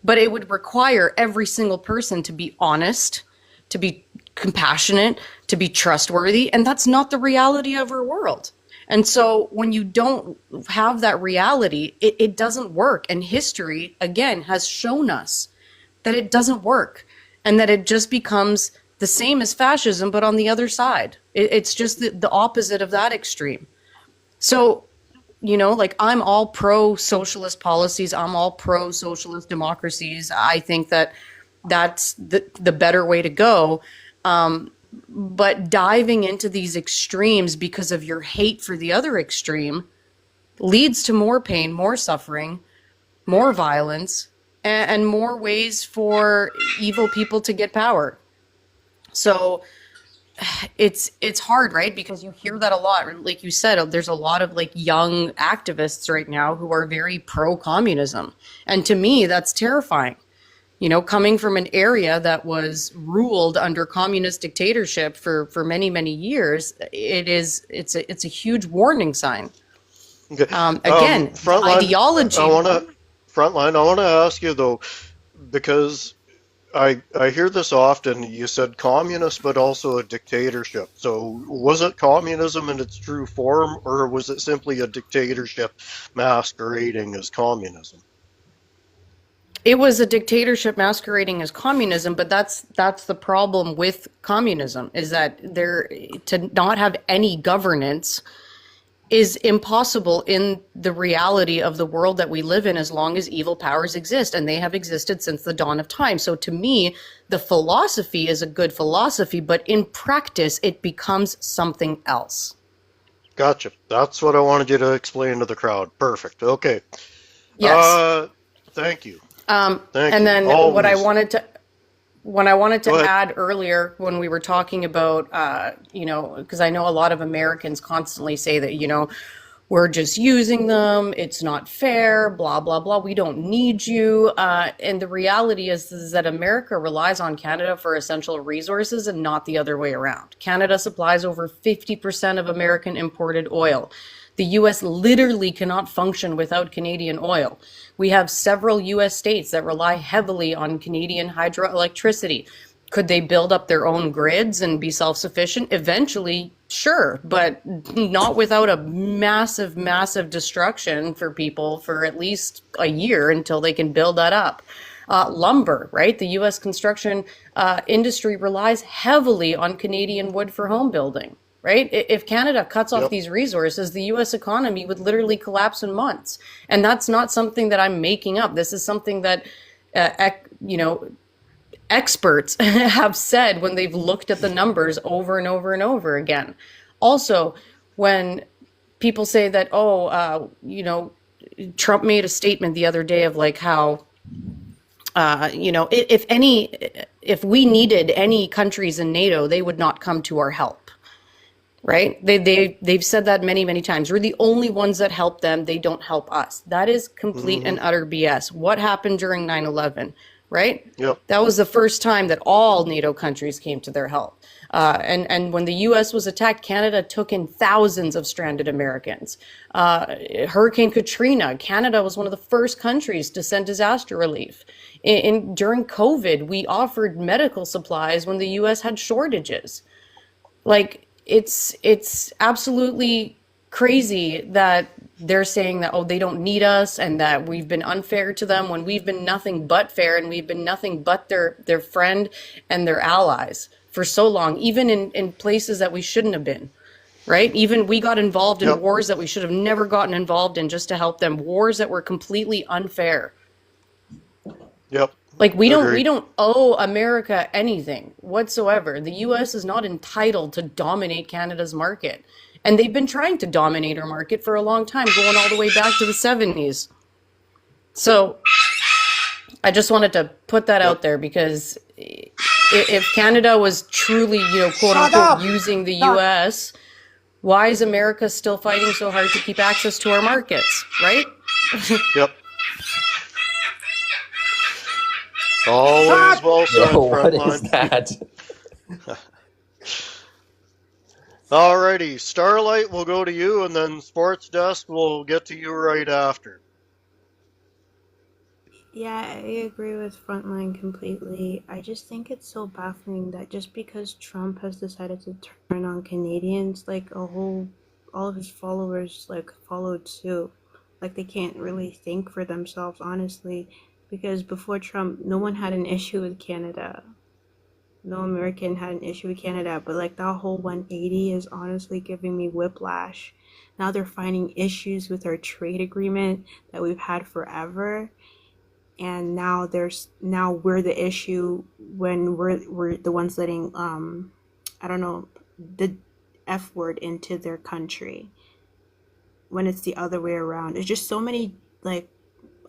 but it would require every single person to be honest, to be compassionate, to be trustworthy, and that's not the reality of our world. And so when you don't have that reality, it doesn't work. And history, again, has shown us that it doesn't work and that it just becomes the same as fascism, but on the other side. It's just the opposite of that extreme. So, like I'm all pro socialist policies, I'm all pro socialist democracies. I think that that's the better way to go. But diving into these extremes because of your hate for the other extreme leads to more pain, more suffering, more violence, and more ways for evil people to get power. So it's hard, right? Because you hear that a lot. Like you said, there's a lot of like young activists right now who are very pro communism. And to me, that's terrifying. Coming from an area that was ruled under communist dictatorship for many, many years, it's a huge warning sign. Okay. Again, the Frontline. I ideology. want to Frontline. I want to ask you though, because I hear this often. You said communist, but also a dictatorship. So was it communism in its true form, or was it simply a dictatorship masquerading as communism? It was a dictatorship masquerading as communism, but that's the problem with communism, is that there to not have any governance is impossible in the reality of the world that we live in, as long as evil powers exist, and they have existed since the dawn of time. So to me, the philosophy is a good philosophy, but in practice it becomes something else. Gotcha. That's what I wanted you to explain to the crowd. Perfect. Okay. Yes. Thank you. Thank And you. then Always. what I wanted to Go ahead. add earlier when we were talking about, because I know a lot of Americans constantly say that, we're just using them, it's not fair, blah, blah, blah, we don't need you. And the reality is that America relies on Canada for essential resources and not the other way around. Canada supplies over 50% of American imported oil. The US literally cannot function without Canadian oil. We have several US states that rely heavily on Canadian hydroelectricity. Could they build up their own grids and be self-sufficient? Eventually, sure, but not without a massive, massive destruction for people for at least a year until they can build that up. Lumber, right? The US construction industry relies heavily on Canadian wood for home building, right? If Canada cuts off Yep. these resources, the US economy would literally collapse in months. And that's not something that I'm making up. This is something that, you know, experts have said when they've looked at the numbers over and over and over again. Also, when people say that, oh, you know, Trump made a statement the other day of like how, you know, if we needed any countries in NATO, they would not come to our help, right? They've said that many times. We're the only ones that help them. They don't help us. That is complete Mm-hmm. and utter BS. What happened during 9/11, right? Yep. That was the first time that all NATO countries came to their help. And when the U.S. was attacked, Canada took in thousands of stranded Americans. Hurricane Katrina, Canada was one of the first countries to send disaster relief. During COVID, we offered medical supplies when the U.S. had shortages. Like it's absolutely crazy that they're saying that, oh, they don't need us and that we've been unfair to them when we've been nothing but fair and we've been nothing but their friend and their allies for so long, even in places that we shouldn't have been, right? Even we got involved in Yep. wars that we should have never gotten involved in just to help them, wars that were completely unfair. Yep. Like we Agreed. don't owe America anything whatsoever. The US is not entitled to dominate Canada's market. And they've been trying to dominate our market for a long time, going all the way back to the 70s. So I just wanted to put that Yep. out there because if Canada was truly, you know, quote Shut unquote, up! using the Done. US, why is America still fighting so hard to keep access to our markets, right? Yep. Always well Bro, said, what is Frontline. that? Alrighty, Starlight, we'll go to you, and then Sports Desk will get to you right after. Yeah, I agree with Frontline completely. I just think it's so baffling that just because Trump has decided to turn on Canadians, like all of his followers like followed suit. Like they can't really think for themselves, honestly, because before Trump, no one had an issue with Canada. No American had an issue with Canada, but like that whole 180 is honestly giving me whiplash. Now they're finding issues with our trade agreement that we've had forever, and now we're the issue when we're the ones letting I don't know, the F word into their country when it's the other way around. It's just so many like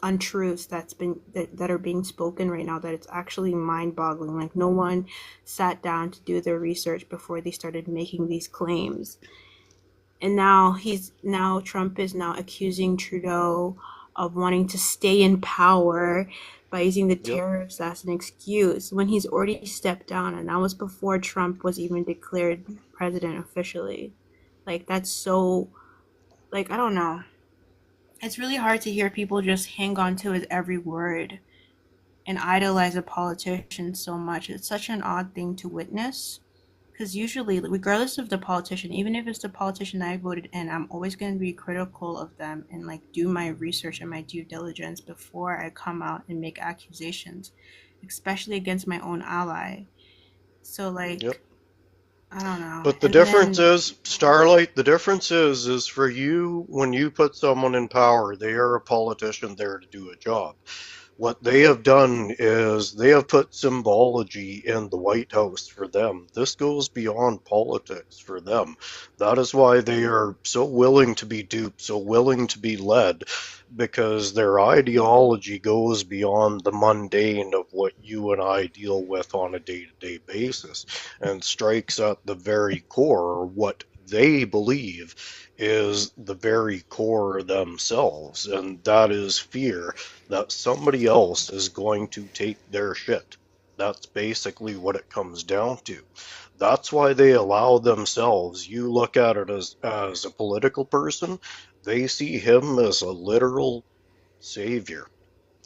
untruths that are being spoken right now that it's actually mind-boggling. Like no one sat down to do their research before they started making these claims. And now Trump is now accusing Trudeau of wanting to stay in power by using the Yep. tariffs as an excuse when he's already stepped down, and that was before Trump was even declared president officially. Like that's so, like, I don't know. It's really hard to hear people just hang on to his every word and idolize a politician so much. It's such an odd thing to witness. Because usually, regardless of the politician, even if it's the politician I voted in, I'm always going to be critical of them and like do my research and my due diligence before I come out and make accusations, especially against my own ally. So Yep. like, I don't know. But the And difference then is, Starlight, the difference is for you, when you put someone in power, they are a politician there to do a job. What they have done is they have put symbology in the White House for them. This goes beyond politics for them. That is why they are so willing to be duped, so willing to be led, because their ideology goes beyond the mundane of what you and I deal with on a day-to-day basis and strikes at the very core what they believe is the very core themselves, and that is fear that somebody else is going to take their shit. That's basically what it comes down to. That's why they allow themselves, you look at it as a political person, they see him as a literal savior.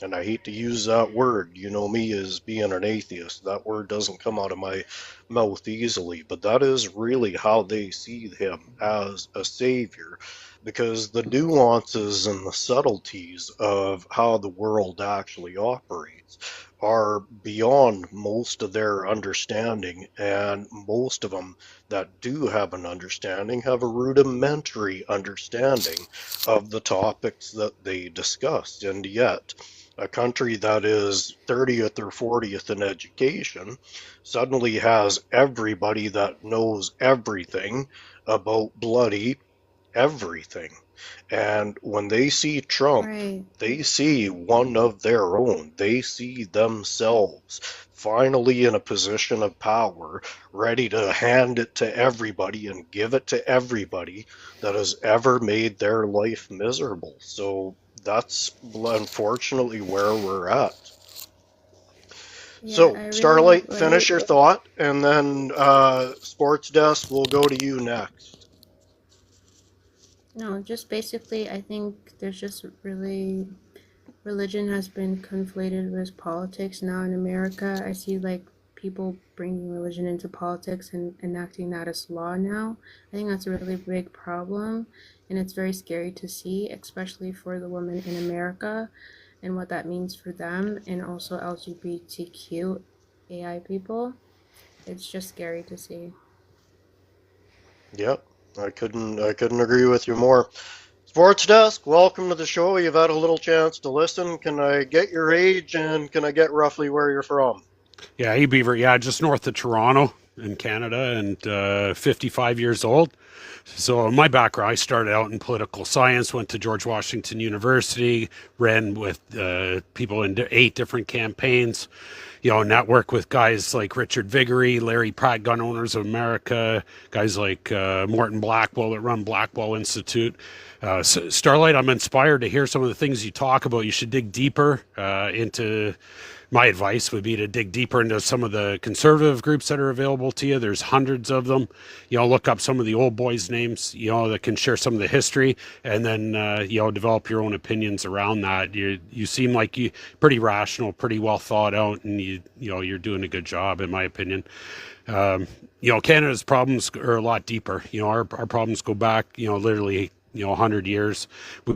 And I hate to use that word. You know me as being an atheist. That word doesn't come out of my mouth easily, but that is really how they see him, as a savior, because the nuances and the subtleties of how the world actually operates are beyond most of their understanding, and most of them that do have an understanding have a rudimentary understanding of the topics that they discuss. And yet, a country that is 30th or 40th in education suddenly has everybody that knows everything about bloody everything. And when they see Trump, Right. they see one of their own. They see themselves finally in a position of power, ready to hand it to everybody and give it to everybody that has ever made their life miserable. So that's unfortunately where we're at. Yeah, So, I really Starlight, like. finish your thought, and then Sports Desk will go to you next. No, just basically, I think there's just really religion has been conflated with politics now in America. I see like people bringing religion into politics and enacting that as law now. I think that's a really big problem, and it's very scary to see, especially for the women in America and what that means for them, and also LGBTQ AI people. It's just scary to see. Yep, I couldn't agree with you more. Sports Desk, welcome to the show. You've had a little chance to listen. Can I get your age and can I get roughly where you're from? Yeah, hey Beaver. Yeah, just north of Toronto in Canada, and 55 years old. So my background, I started out in political science, went to George Washington University, ran with people in 8 different campaigns, network with guys like Richard Viguerie, Larry Pratt, Gun Owners of America, guys like Morton Blackwell that run Blackwell Institute. Starlight, I'm inspired to hear some of the things you talk about. You should dig deeper into my advice would be to dig deeper into some of the conservative groups that are available to you. There's hundreds of them. Look up some of the old boys' names, that can share some of the history, and then, develop your own opinions around that. You seem like you pretty rational, pretty well thought out, and you're doing a good job, in my opinion. Canada's problems are a lot deeper. Our problems go back, literally 100 years.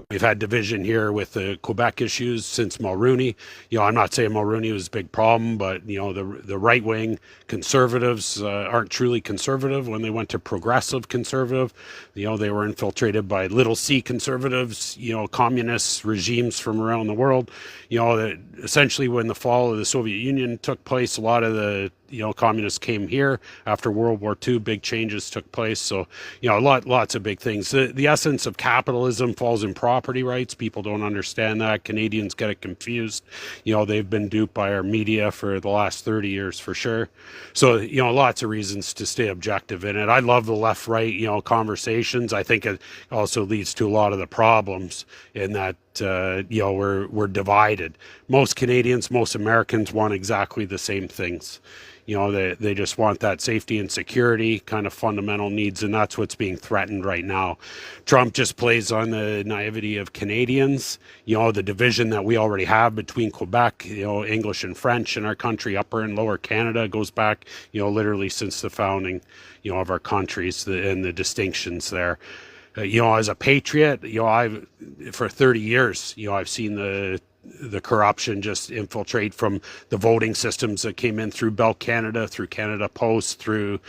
We've had division here with the Quebec issues since Mulroney. I'm not saying Mulroney was a big problem, but the right wing conservatives aren't truly conservative when they went to progressive conservative. They were infiltrated by little c conservatives, communist regimes from around the world. That essentially when the fall of the Soviet Union took place, a lot of the communists came here after World War II. Big changes took place. So, lots of big things. The essence of capitalism falls in property rights. People don't understand that. Canadians get it confused. They've been duped by our media for the last 30 years for sure. So, lots of reasons to stay objective in it. I love the left-right, conversations. I think it also leads to a lot of the problems in that, we're divided. Most Canadians, most Americans want exactly the same things. They just want that safety and security kind of fundamental needs, and that's what's being threatened right now. Trump just plays on the naivety of Canadians, the division that we already have between Quebec, English and French in our country, Upper and Lower Canada goes back, literally since the founding, of our countries, and the distinctions there. As a patriot, I've for 30 years, I've seen the corruption just infiltrate from the voting systems that came in through Bell Canada, through Canada Post, through,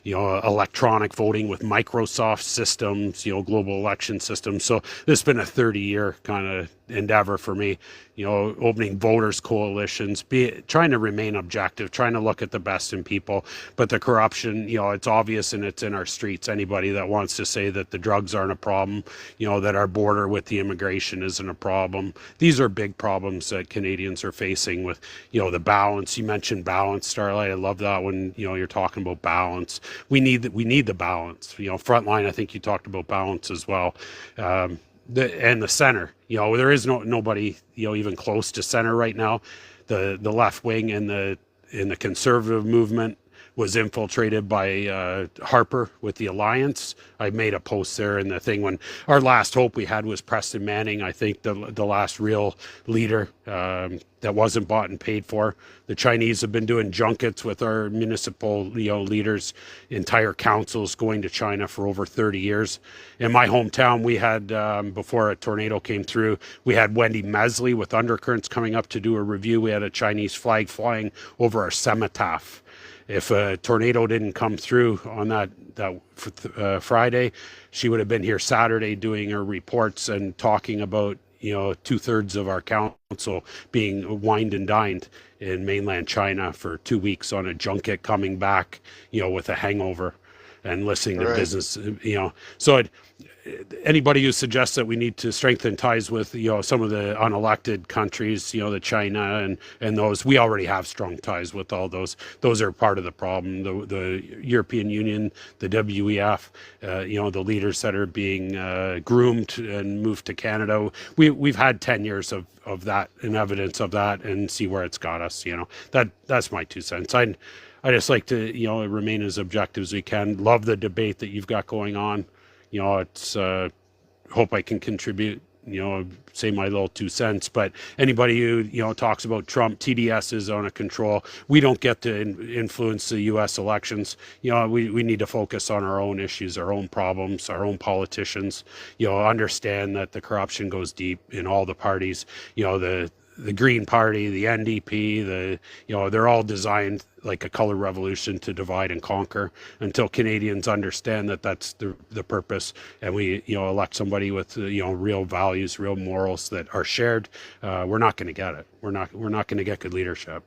electronic voting with Microsoft systems, global election systems. So this has been a 30-year kind of endeavor for me, opening voters coalitions, trying to remain objective, trying to look at the best in people. But the corruption, it's obvious and it's in our streets. Anybody that wants to say that the drugs aren't a problem, that our border with the immigration isn't a problem. These are big problems that Canadians are facing with, the balance. You mentioned balance, Starlight. I love that when, you're talking about balance. We need the balance. Frontline, I think you talked about balance as well. And the center, there is nobody, even close to center right now. The left wing and the conservative movement was infiltrated by Harper with the alliance. I made a post there in the thing when our last hope we had was Preston Manning. I think the last real leader that wasn't bought and paid for. The Chinese have been doing junkets with our municipal leaders, entire councils going to China for over 30 years. In my hometown, we had, before a tornado came through, we had Wendy Mesley with Undercurrents coming up to do a review. We had a Chinese flag flying over our cenotaph. If a tornado didn't come through on that Friday, she would have been here Saturday doing her reports and talking about 2/3 of our council being wined and dined in mainland China for 2 weeks on a junket, coming back with a hangover and listening to business. So anybody who suggests that we need to strengthen ties with some of the unelected countries, the China and those, we already have strong ties with all those. Those are part of the problem. The European Union, the WEF, the leaders that are being groomed and moved to Canada. We've had 10 years of that and evidence of that, and see where it's got us. That's my 2 cents. I just like to remain as objective as we can. Love the debate that you've got going on. It's hope I can contribute, say my little 2 cents. But anybody who talks about Trump, TDS is on a control. We don't get to influence the U.S. elections. We need to focus on our own issues, our own problems, our own politicians. Understand that the corruption goes deep in all the parties. The Green Party, the NDP, they're all designed like a color revolution to divide and conquer. Until Canadians understand that that's the purpose, and we elect somebody with real values, real morals that are shared, we're not going to get it. We're not going to get good leadership.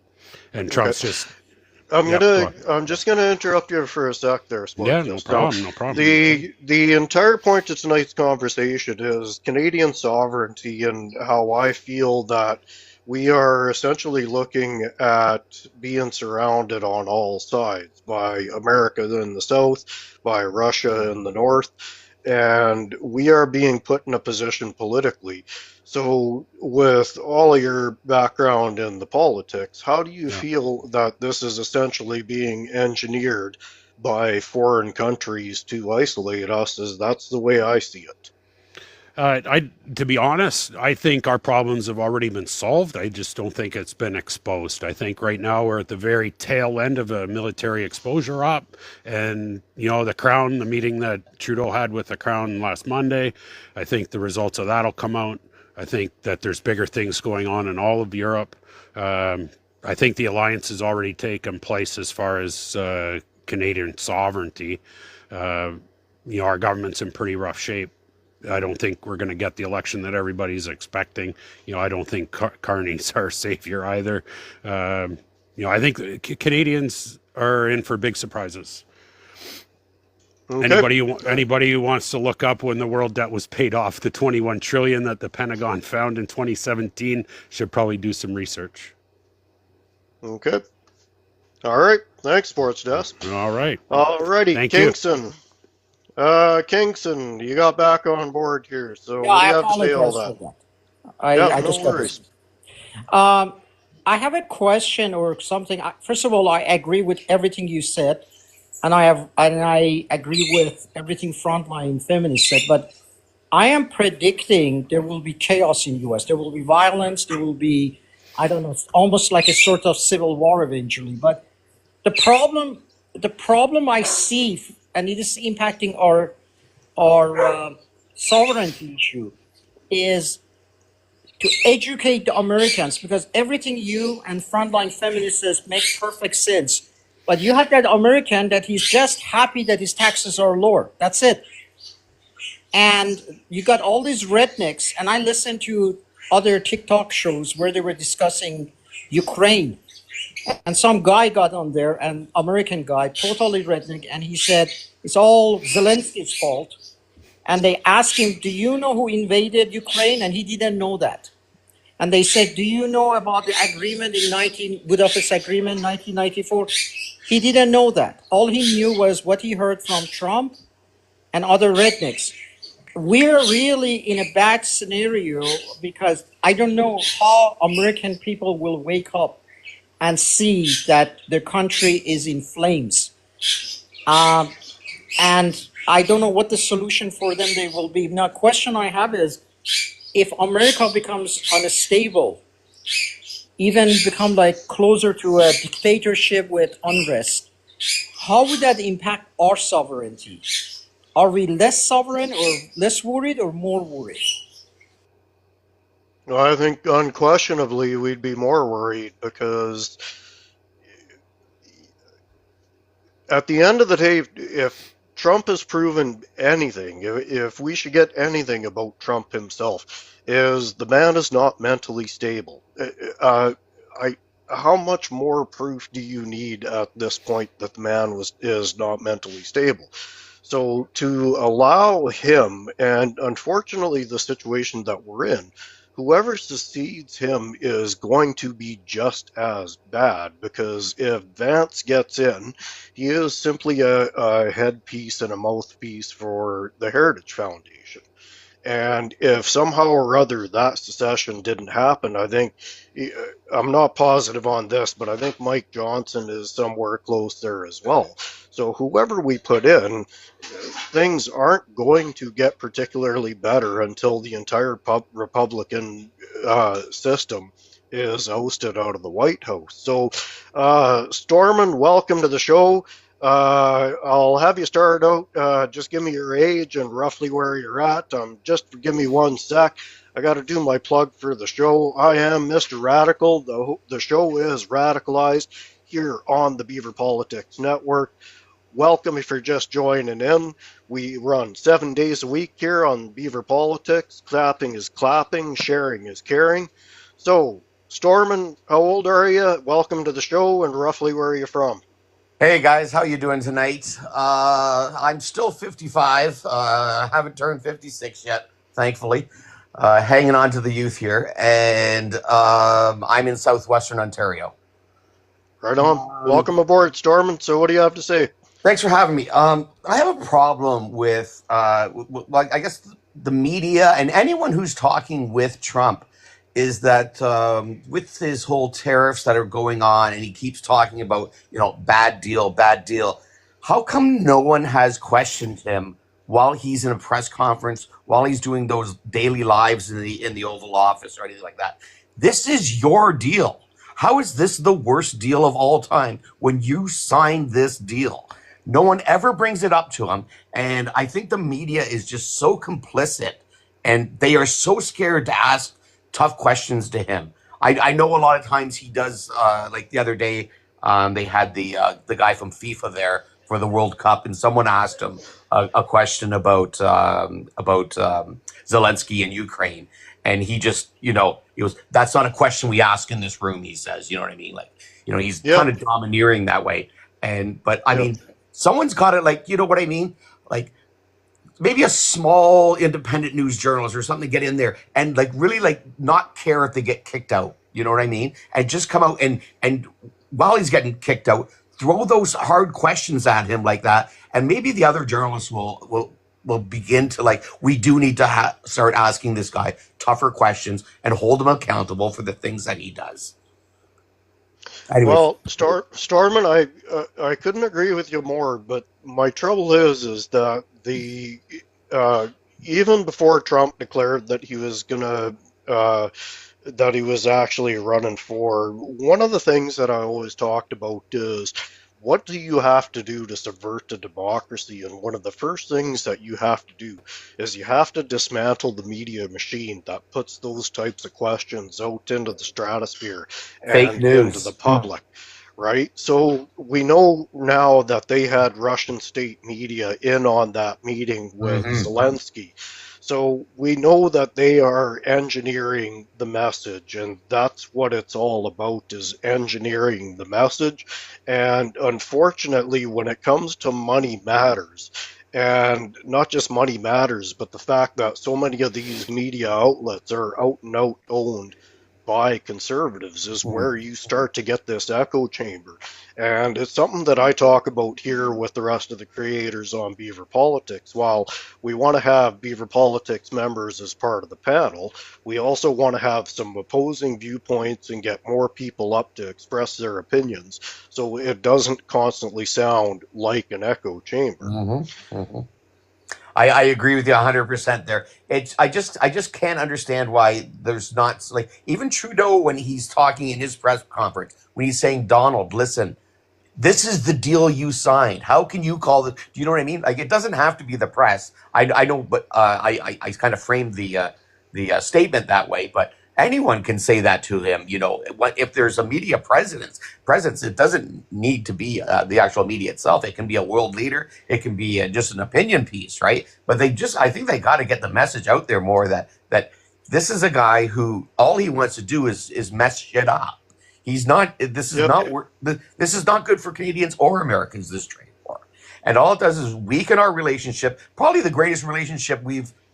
And Trump's just. I'm just gonna interrupt you for a sec there, Sports. Yeah, no problem. The entire point of tonight's conversation is Canadian sovereignty, and how I feel that we are essentially looking at being surrounded on all sides by America in the south, by Russia in the north, and we are being put in a position politically. So, with all of your background in the politics, how do you feel that this is essentially being engineered by foreign countries to isolate us? As that's the way I see it. To be honest, I think our problems have already been solved. I just don't think it's been exposed. I think right now we're at the very tail end of a military exposure op, and the Crown, the meeting that Trudeau had with the Crown last Monday, I think the results of that'll come out. I think that there's bigger things going on in all of Europe. I think the alliance has already taken place as far as Canadian sovereignty. Our government's in pretty rough shape. I don't think we're going to get the election that everybody's expecting. I don't think Carney's our savior either. I think Canadians are in for big surprises. Okay. Anybody who wants to look up when the world debt was paid off, the $21 trillion that the Pentagon found in 2017, should probably do some research. Okay. All right. Thanks, Sports Desk. All right. All righty. Thank Kingston. Kingston, you got back on board here. So what do you have to say all that? I no worries. I have a question or something. First of all, I agree with everything you said, and I agree with everything Frontline Feminist said. But I am predicting there will be chaos in U.S. There will be violence. There will be, I don't know, almost like a sort of civil war eventually. But the problem I see, and it is impacting our sovereignty issue, is to educate the Americans, because everything you and Frontline Feminists says makes perfect sense. But you have that American that he's just happy that his taxes are lower. That's it. And you got all these rednecks, and I listened to other TikTok shows where they were discussing Ukraine. And some guy got on there, an American guy, totally redneck, and he said, it's all Zelensky's fault. And they asked him, do you know who invaded Ukraine? And he didn't know that. And they said, do you know about the agreement in Budapest Agreement 1994? He didn't know that. All he knew was what he heard from Trump and other rednecks. We're really in a bad scenario, because I don't know how American people will wake up and see that their country is in flames. Um, and I don't know what the solution for them they will be. Now, question I have is, if America becomes unstable, even become like closer to a dictatorship with unrest, how would that impact our sovereignty? Are we less sovereign or less worried or more worried? I think unquestionably we'd be more worried because at the end of the day, if Trump has proven anything, if we should get anything about Trump himself, is the man is not mentally stable. I how much more proof do you need at this point that the man is not mentally stable? So to allow him, and unfortunately, the situation that we're in, whoever succeeds him is going to be just as bad because if Vance gets in, he is simply a headpiece and a mouthpiece for the Heritage Foundation. And if somehow or other that secession didn't happen, I think, I'm not positive on this, but I think Mike Johnson is somewhere close there as well. So whoever we put in, things aren't going to get particularly better until the entire Republican system is ousted out of the White House. So, Stormin, welcome to the show. I'll have you start out. Just give me your age and roughly where you're at. Just give me 1 sec. I got to do my plug for the show. I am Mr. Radical. The show is Radicalized here on the Beaver Politics Network. Welcome if you're just joining in. We run 7 days a week here on Beaver Politics. Clapping is clapping, sharing is caring. So, Stormin, how old are you? Welcome to the show, and roughly where are you from? Hey guys, how you doing tonight? I'm still 55. Haven't turned 56 yet, thankfully. Hanging on to the youth here, and I'm in southwestern Ontario. Right on. Welcome aboard, Stormin. So, what do you have to say? Thanks for having me. I have a problem with, like, I guess the media and anyone who's talking with Trump is that with his whole tariffs that are going on, and he keeps talking about, bad deal, bad deal. How come no one has questioned him while he's in a press conference, while he's doing those daily lives in the Oval Office or anything like that? This is your deal. How is this the worst deal of all time when you signed this deal? No one ever brings it up to him. And I think the media is just so complicit and they are so scared to ask tough questions to him. I know a lot of times he does, like the other day, they had the guy from FIFA there for the World Cup, and someone asked him a question about Zelensky and Ukraine, and he just, he goes, "That's not a question we ask in this room." He says, you know what I mean? Like, he's kind Yep. of domineering that way. But I Yep. mean, someone's got to, like, you know what I mean? Like, maybe a small independent news journalist or something get in there and like really like not care if they get kicked out. You know what I mean? And just come out and while he's getting kicked out, throw those hard questions at him like that, and maybe the other journalists will begin to, like, we do need to start asking this guy tougher questions and hold him accountable for the things that he does. Anyway, Well, Stormin, I couldn't agree with you more, but my trouble is that the uh, even before Trump declared that he was gonna that he was actually running for, one of the things that I always talked about is what do you have to do to subvert the democracy? And one of the first things that you have to do is you have to dismantle the media machine that puts those types of questions out into the stratosphere fake and into the news. public. Right? So we know now that they had Russian state media in on that meeting with Hmm. Zelensky. So we know that they are engineering the message, and that's what it's all about, is engineering the message. And unfortunately, when it comes to money matters, and not just money matters, but the fact that so many of these media outlets are out and out owned by conservatives is where you start to get this echo chamber. And it's something that I talk about here with the rest of the creators on Beaver Politics. While we want to have Beaver Politics members as part of the panel, we also want to have some opposing viewpoints and get more people up to express their opinions so it doesn't constantly sound like an echo chamber. I agree with you 100% there. I just can't understand why there's not, like, even Trudeau, when he's talking in his press conference, when he's saying, Donald, listen, this is the deal you signed. How can you call it? Do you know what I mean? Like, it doesn't have to be the press. I know, but I kind of framed the statement that way. But anyone can say that to him. You know, if there's a media presence, it doesn't need to be the actual media itself. It can be a world leader. It can be just an opinion piece, right? But I think they got to get the message out there more that this is a guy who all he wants to do is mess shit up. He's not. This is not. This is not good for Canadians or Americans. This trade war, and all it does is weaken our relationship. Probably the greatest relationship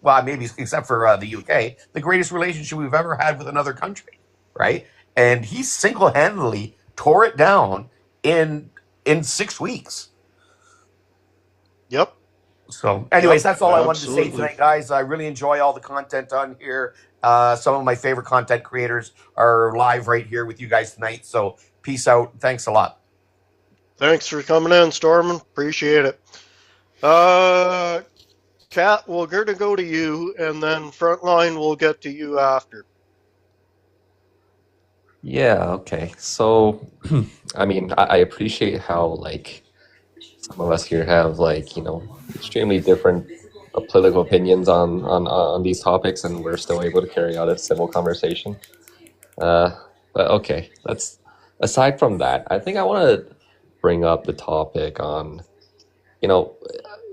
well, maybe except for the UK, the greatest relationship we've ever had with another country, right? And he single-handedly tore it down in 6 weeks. Yep. So, anyways, that's all I wanted to say tonight, guys. I really enjoy all the content on here. Some of my favorite content creators are live right here with you guys tonight. So, peace out. Thanks a lot. Thanks for coming in, Stormin. Appreciate it. Kat, we're going to go to you, and then Frontline will get to you after. Yeah, okay. So, I mean, I appreciate how, like, some of us here have, like, you know, extremely different political opinions on these topics, and we're still able to carry out a civil conversation. But okay, aside from that, I think I want to bring up the topic on, you know,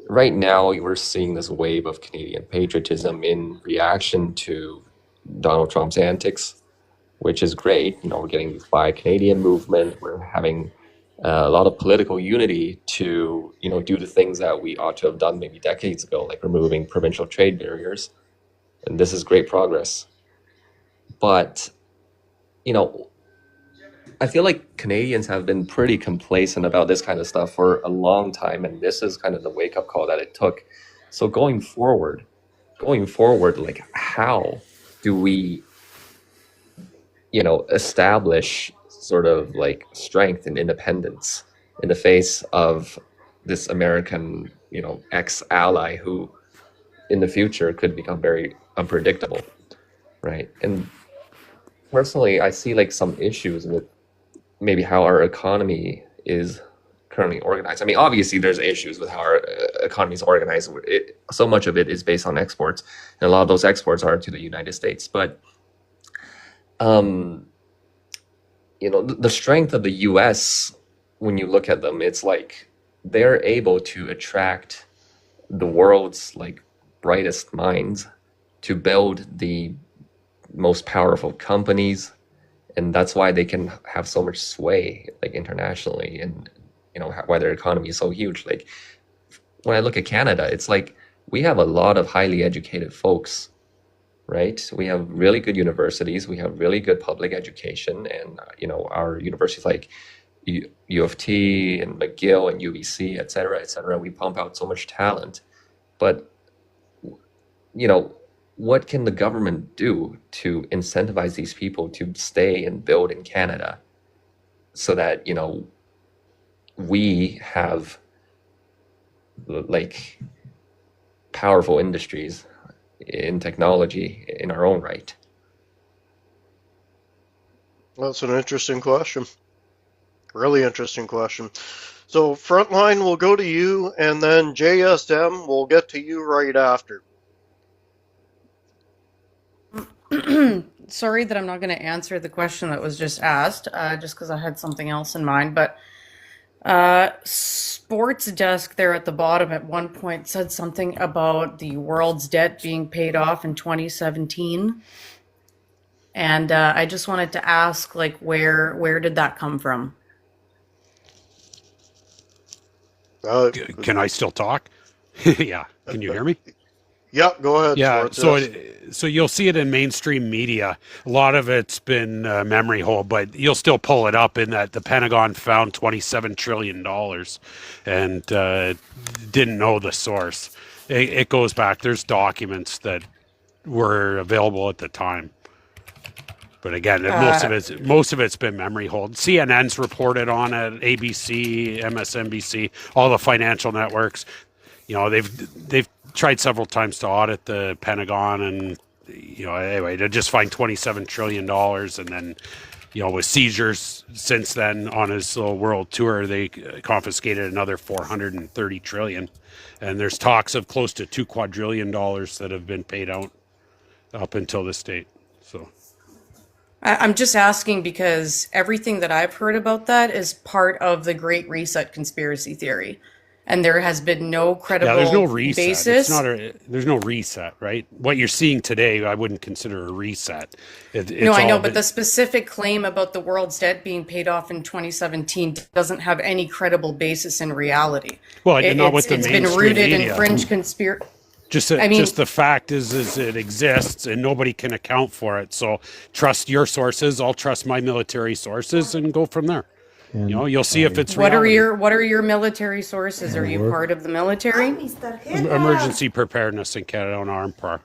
right now we're seeing this wave of Canadian patriotism in reaction to Donald Trump's antics, which is great. You know, we're getting this Buy Canadian movement. We're having a lot of political unity to, you know, do the things that we ought to have done maybe decades ago, like removing provincial trade barriers. And this is great progress. But, you know, I feel like Canadians have been pretty complacent about this kind of stuff for a long time, and this is kind of the wake-up call that it took. So going forward, like, how do we, you know, establish sort of like strength and independence in the face of this American, you know, ex-ally who in the future could become very unpredictable, right? And personally, I see like some issues with maybe how our economy is currently organized. I mean, obviously there's issues with how our economy is organized. So much of it is based on exports, and a lot of those exports are to the United States. But you know, the strength of the US, when you look at them, it's like they're able to attract the world's like brightest minds to build the most powerful companies, and that's why they can have so much sway like internationally, and you know why their economy is so huge. Like when I look at Canada, it's like we have a lot of highly educated folks, right? We have really good universities, we have really good public education, and you know our universities like U of T and McGill and UBC, et cetera, we pump out so much talent. But you know, what can the government do to incentivize these people to stay and build in Canada so that, you know, we have like powerful industries in technology in our own right? That's an interesting question. Really interesting question. So Frontline will go to you, and then JSM will get to you right after. Sorry that I'm not going to answer the question that was just asked, just because I had something else in mind. But Sports Desk there at the bottom at one point said something about the world's debt being paid off in 2017. And I just wanted to ask, like, where did that come from? Can I still talk? Yeah. Can you hear me? Yeah, go ahead, Yeah, Schwartz. Yes. so you'll see it in mainstream media. A lot of it's been memory hole, but you'll still pull it up in that the Pentagon found $27 trillion and didn't know the source. It goes back. There's documents that were available at the time. But again, Uh, most of it's been memory hold. CNN's reported on it, ABC, MSNBC, all the financial networks. They've tried several times to audit the Pentagon, and anyway, to just find $27 trillion, and then with seizures since then on his little world tour, they confiscated another 430 trillion, and there's talks of close to $2 quadrillion that have been paid out up until this date. So. I'm just asking because everything that I've heard about that is part of the Great Reset conspiracy theory. And there has been no Yeah, there's no credible reset. It's basis. not there's no reset, right? What you're seeing today, I wouldn't consider a reset. No, It's I know, all but the been, specific claim about the world's debt being paid off in 2017 doesn't have any credible basis in reality. well, not with the It's been mainstream rooted in media. fringe conspiracy. Just I mean, just the fact is it exists and nobody can account for it. So trust your sources. I'll trust my military sources and go from there. You'll see if it's reality. what are your military sources? Are you part of the military? Emergency preparedness in Canada on ARMPAR.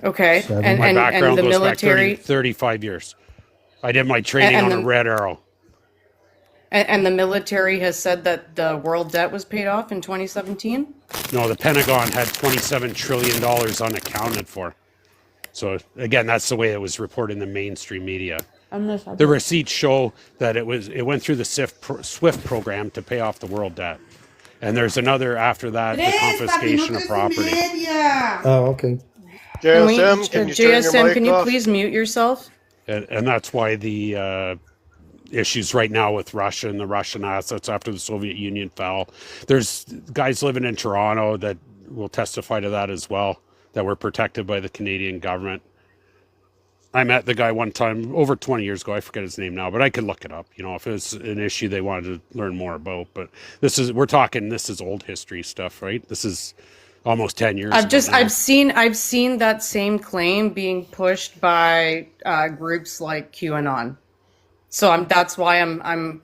Okay, My and background the goes back military 35 years. I did my training on a and Red Arrow. the military has said that the world debt was paid off in 2017. No, the Pentagon had $27 trillion unaccounted for. So again, that's the way it was reported in the mainstream media. The receipts show that it went through the SWIFT program to pay off the world debt. And there's another after that, the confiscation of property. Oh, okay. JSM, can you turn your JSM, mic can you off? please mute yourself? And that's why the issues right now with Russia and the Russian assets after the Soviet Union fell. There's guys living in Toronto that will testify to that as well, that were protected by the Canadian government. I met the guy one time over 20 years ago. I forget his name now, but I could look it up, if it's an issue they wanted to learn more about. But this is old history stuff, right? This is almost 10 years ago now. I've seen that same claim being pushed by groups like QAnon. So that's why I'm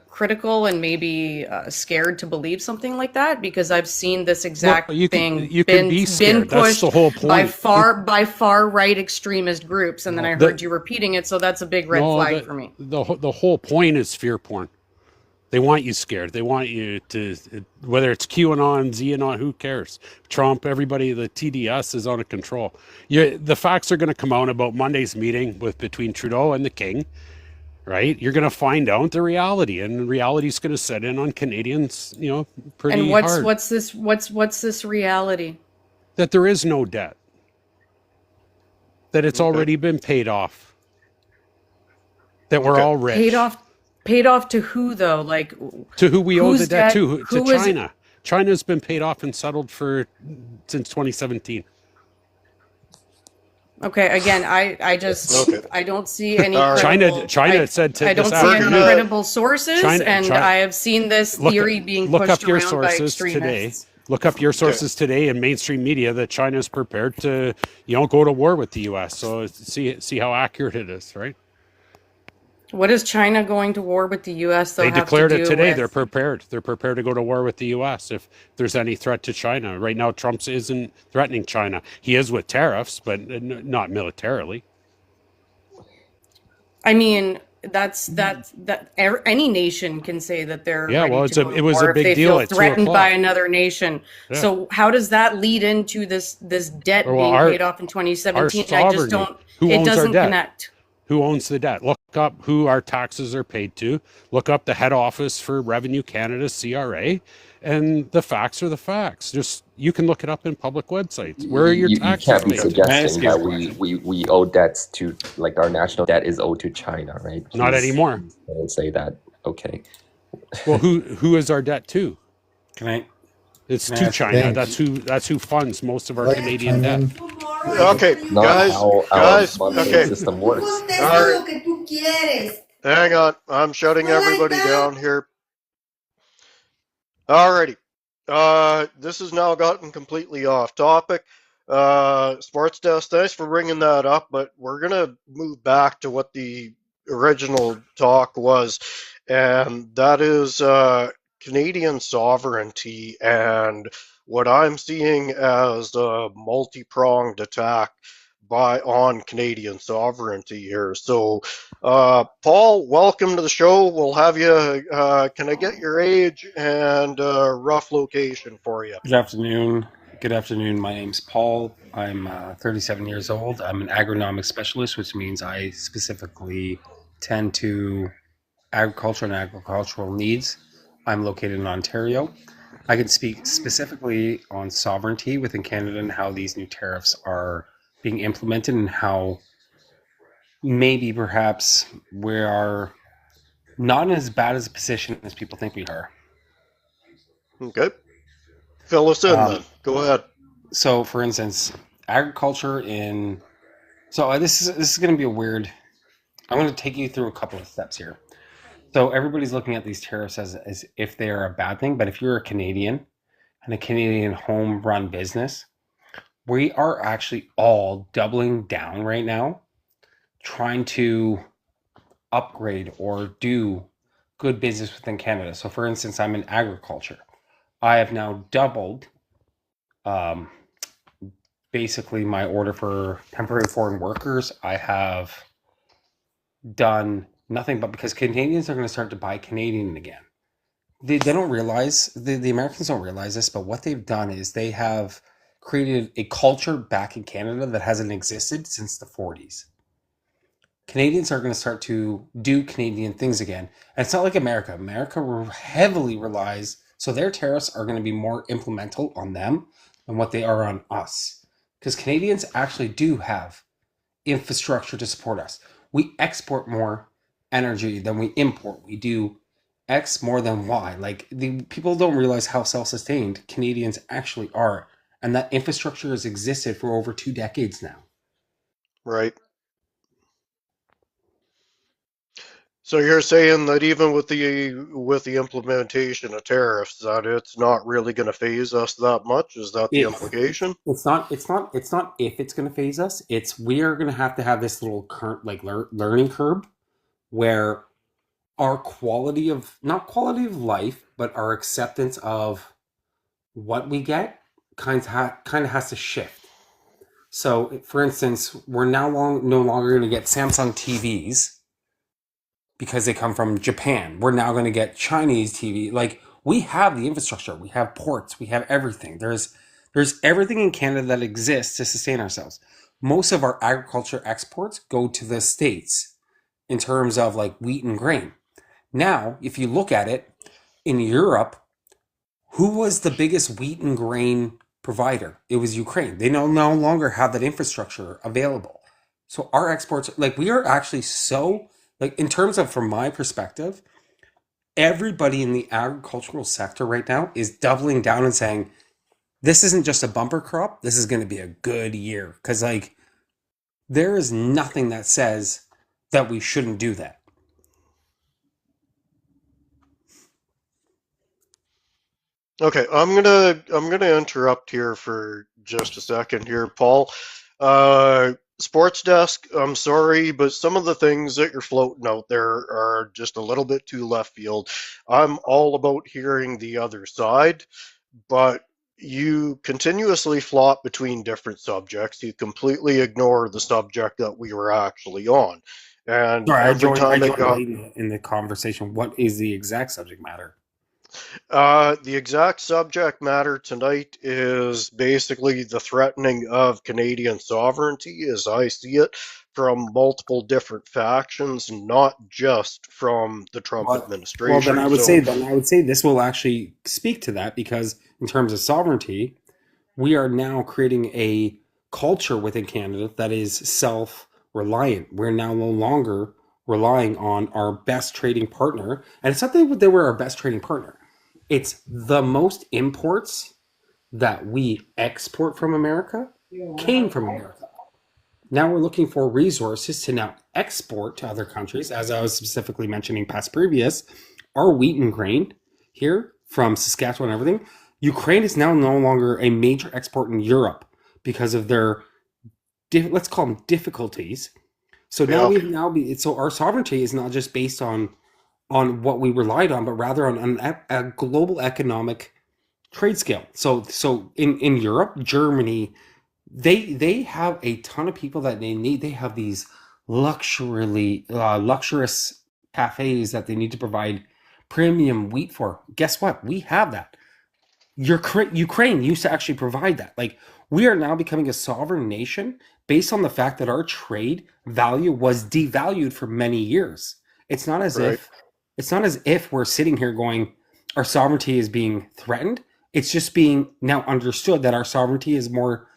critical and maybe scared to believe something like that, because I've seen this exact thing you can be scared. That's pushed the whole point. by far right extremist groups, and then I heard you repeating it, so that's a big red flag for me. The whole point is fear porn. They want you scared. They want you to, whether it's QAnon, ZAnon, who cares? Trump, everybody, the TDS is out of control. The facts are going to come out about Monday's meeting between Trudeau and the King, right? You're going to find out the reality, and reality's going to set in on Canadians, pretty And hard. what's this reality? That there is no debt. That it's already been paid off. That we're all rich. Paid off to who though? Like to who we owe the debt to is China. China's been paid off and settled since 2017. Okay, again, I just I don't see any credible, China said to I don't this see any afternoon. credible sources, and I have seen this theory being Look pushed up your around by sources extremists. today. Look up your sources today in mainstream media that China is prepared to, go to war with the U.S. So see how accurate it is, right? What is China going to war with the U.S. They declared it today. They're prepared. They're prepared to go to war with the U.S. if there's any threat to China. Right now, Trump isn't threatening China. He is with tariffs, but not militarily. I mean, any nation can say that they're ready to go to it was war a big if they deal feel at 2 threatened o'clock. by another nation. Yeah. So how does that lead into this debt being paid off in 2017? I just don't. It doesn't connect. Who owns the debt? Look up who our taxes are paid to. Look up the head office for Revenue Canada, CRA, and the facts are the facts. You can look it up in public websites. Where are your taxes You can't be paid? suggesting that we owe debts to, like, our national debt is owed to China, right? Not anymore. Don't say that. Okay. Well, who is our debt to? It's to China. Thanks. That's who funds most of our Canadian debt. Okay, Not guys, how our monetary okay. system works. All right. Hang on, I'm shutting everybody down here. Alrighty. This has now gotten completely off topic. Sports desk, thanks for bringing that up, but we're gonna move back to what the original talk was, and that is Canadian sovereignty and what I'm seeing as a multi-pronged attack on Canadian sovereignty here. So, Paul, welcome to the show. We'll have you. Can I get your age and rough location for you? Good afternoon. Good afternoon. My name's Paul. I'm 37 years old. I'm an agronomic specialist, which means I specifically tend to agriculture and agricultural needs. I'm located in Ontario. I can speak specifically on sovereignty within Canada and how these new tariffs are being implemented and how maybe perhaps we are not in as bad as a position as people think we are. Okay. Fill us in then. Go ahead. So, for instance, agriculture in this is going to be a weird. I'm going to take you through a couple of steps here. So everybody's looking at these tariffs as if they are a bad thing, but if you're a Canadian and a Canadian home-run business, we are actually all doubling down right now, trying to upgrade or do good business within Canada. So, for instance, I'm in agriculture. I have now doubled um, basically my order for temporary foreign workers. I have done nothing but because Canadians are going to start to buy Canadian again. They don't realize, the Americans don't realize this, but what they've done is they have created a culture back in Canada that hasn't existed since the 40s. Canadians are going to start to do Canadian things again. And it's not like America. America heavily relies, so their tariffs are going to be more implemental on them than what they are on us. Because Canadians actually do have infrastructure to support us. We export more energy than we import. We do X more than Y. Like, the people don't realize how self-sustained Canadians actually are, and that infrastructure has existed for over 2 decades now. Right. So you're saying that even with the implementation of tariffs, that it's not really going to phase us that much? Is that the If implication? it's not if it's going to phase us. It's we are going to have this little current like learning curve where our quality of not quality of life, but our acceptance of what we get kind of has to shift. So, for instance, we're now no longer going to get Samsung TVs because they come from Japan. We're now going to get Chinese TV. Like, we have the infrastructure, we have ports, we have everything. There's everything in Canada that exists to sustain ourselves. Most of our agriculture exports go to the States in terms of like wheat and grain. Now, if you look at it, in Europe, who was the biggest wheat and grain provider? It was Ukraine. They no longer have that infrastructure available. So our exports, like, we are actually so, like, in terms of, from my perspective, everybody in the agricultural sector right now is doubling down and saying, this isn't just a bumper crop. This is going to be a good year. Because, like, there is nothing that says that we shouldn't do that. Okay, I'm gonna interrupt here for just a second here, Paul. Sports desk, I'm sorry, but some of the things that you're floating out there are just a little bit too left field. I'm all about hearing the other side, but you continuously flop between different subjects. You completely ignore the subject that we were actually on. And Sorry, every I time it joined got late in the conversation. What is the exact subject matter? The exact subject matter tonight is basically the threatening of Canadian sovereignty as I see it from multiple different factions, not just from the Trump Well, administration. then I would say this will actually speak to that because in terms of sovereignty, we are now creating a culture within Canada that is self-reliant. We're now no longer relying on our best trading partner, and it's not that they were our best trading partner. It's the most imports that we export from America came from America. Now we're looking for resources to now export to other countries, as I was specifically mentioning past previous, our wheat and grain here from Saskatchewan and everything. Ukraine is now no longer a major export in Europe because of their, let's call them difficulties. So now Yeah, so our sovereignty is not just based on what we relied on, but rather on a global economic trade scale. So in Europe, Germany, they have a ton of people that they need. They have these luxurious cafes that they need to provide premium wheat for. Guess what? We have that. Ukraine used to actually provide that. Like, we are now becoming a sovereign nation based on the fact that our trade value was devalued for many years. It's not as right. if it's not as if we're sitting here going our sovereignty is being threatened. It's just being now understood that our sovereignty is more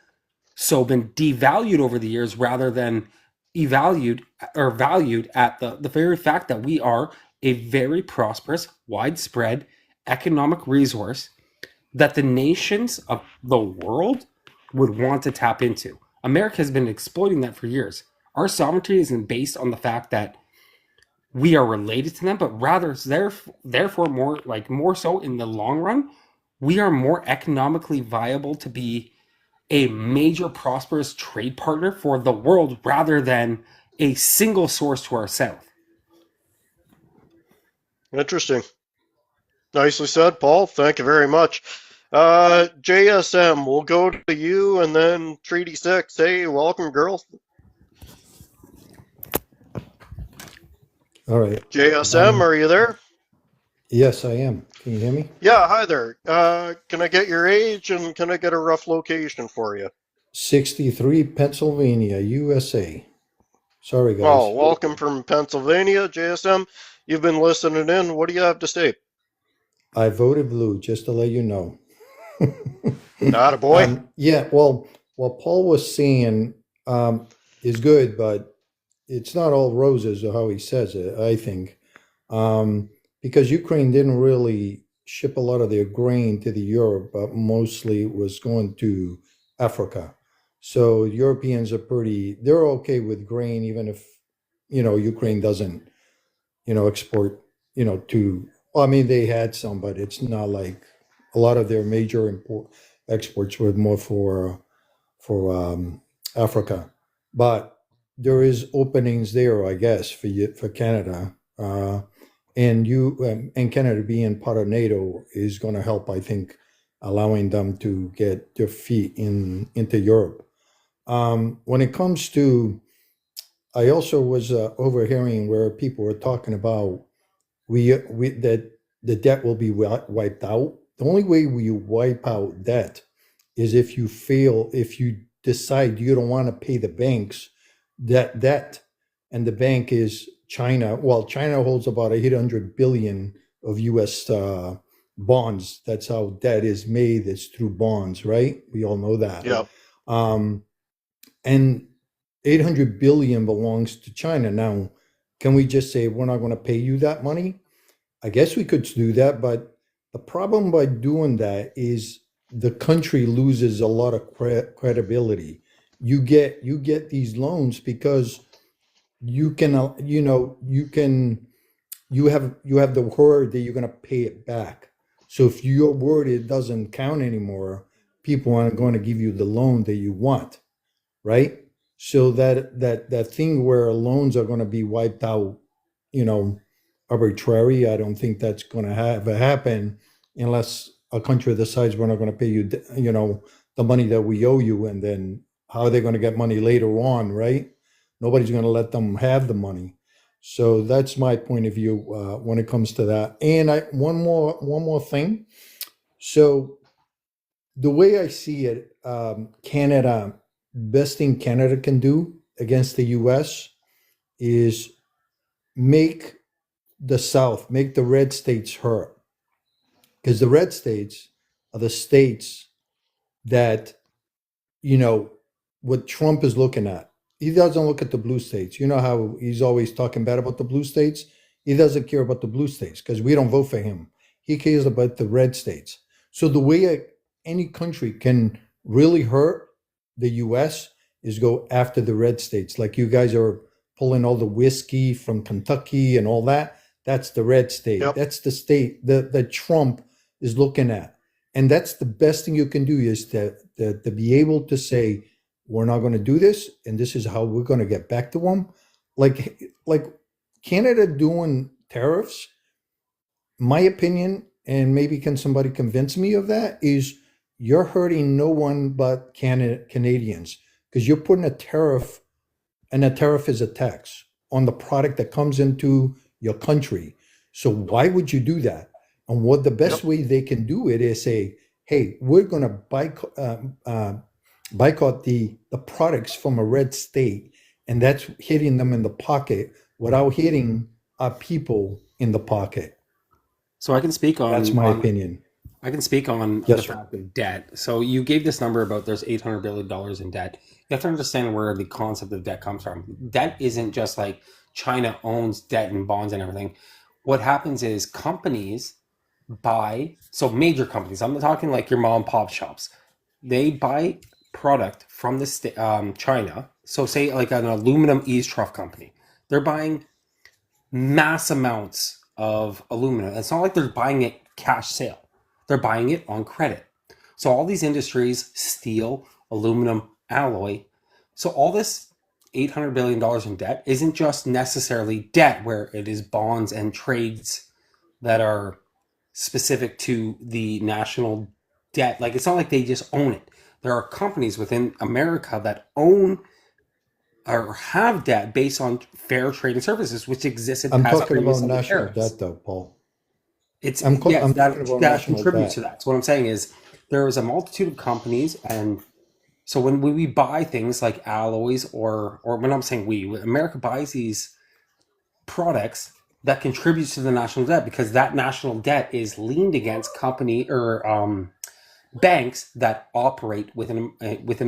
so been devalued over the years rather than evaluated or valued at the very fact that we are a very prosperous, widespread economic resource that the nations of the world would want to tap into. America has been exploiting that for years. Our sovereignty isn't based on the fact that we are related to them, but rather therefore more so in the long run, we are more economically viable to be a major prosperous trade partner for the world rather than a single source to our south. Interesting. Nicely said, Paul. Thank you very much. JSM, we'll go to you and then Treaty 6. Hey, welcome, girl. All right. JSM, are you there? Yes, I am. Can you hear me? Yeah, hi there. Can I get your age and can I get a rough location for you? 63 Pennsylvania, USA. Sorry, Oh, guys. welcome from Pennsylvania, JSM. You've been listening in. What do you have to say? I voted blue, just to let you know. Not a boy. Yeah, well, what Paul was saying is good, but it's not all roses, or how he says it, I think. Because Ukraine didn't really ship a lot of their grain to the Europe, but mostly it was going to Africa. So Europeans are they're okay with grain, even if, Ukraine doesn't, export, well, I mean, they had some, but it's not like a lot of their major exports were more for Africa. But there is openings there, I guess, for Canada. And Canada being part of NATO is going to help, I think, allowing them to get their feet into Europe. When it comes to, I also was overhearing where people were talking about we that the debt will be wiped out. The only way we wipe out debt is if you decide you don't want to pay the banks that debt, and the bank is China. Well, China holds about 800 billion of U.S. Bonds. That's how debt is made. It's through bonds, right? We all know that. Yeah. And 800 billion belongs to China. Now, can we just say we're not going to pay you that money? I guess we could do that, but the problem by doing that is the country loses a lot of credibility. You get these loans because you can you have the word that you're going to pay it back. So if your word it doesn't count anymore, people aren't going to give you the loan that you want, right? So that thing where loans are going to be wiped out, you know, arbitrary. I don't think that's going to have happen unless a country decides we're not going to pay you, the money that we owe you, and then how are they going to get money later on, right? Nobody's going to let them have the money. So that's my point of view when it comes to that. And one more thing. So the way I see it, Canada, best thing Canada can do against the U.S. is make the South, make the red states hurt. Because the red states are the states that, what Trump is looking at. He doesn't look at the blue states. You know how he's always talking bad about the blue states? He doesn't care about the blue states because we don't vote for him. He cares about the red states. So the way any country can really hurt the U.S. is go after the red states. Like you guys are pulling all the whiskey from Kentucky and all that. That's the red state. Yep. That's the state that Trump is looking at. And that's the best thing you can do, is to be able to say, we're not going to do this, and this is how we're going to get back to them. Like Canada doing tariffs, my opinion, and maybe can somebody convince me of that, is you're hurting no one but Canadians, because you're putting a tariff, and a tariff is a tax on the product that comes into your country. So why would you do that? And what the best Yep. way they can do it is say, hey, we're going to boycott the products from a red state, and that's hitting them in the pocket without hitting our people in the pocket. So I can speak That's my opinion. I can speak on the Yes, sir. fact of debt. So you gave this number about there's $800 billion in debt. You have to understand where the concept of debt comes from. Debt isn't just like China owns debt and bonds and everything. What happens is companies buy, so major companies, I'm talking like your mom and pop shops, they buy product from China. So say like an aluminum eaves trough company, they're buying mass amounts of aluminum. It's not like they're buying it cash sale. They're buying it on credit. So all these industries, steel, aluminum, alloy. So all this $800 billion in debt isn't just necessarily debt where it is bonds and trades that are specific to the national debt. Like it's not like they just own it. There are companies within America that own or have debt based on fair trade and services, which existed I'm past talking about previous national tariffs. debt, though, Paul. It's I'm yes, talking about that national contributes to debt. that. So what I'm saying is there is a multitude of companies, and so when we buy things like alloys, or when I'm saying America buys these products that contributes to the national debt, because that national debt is leaned against company or banks that operate within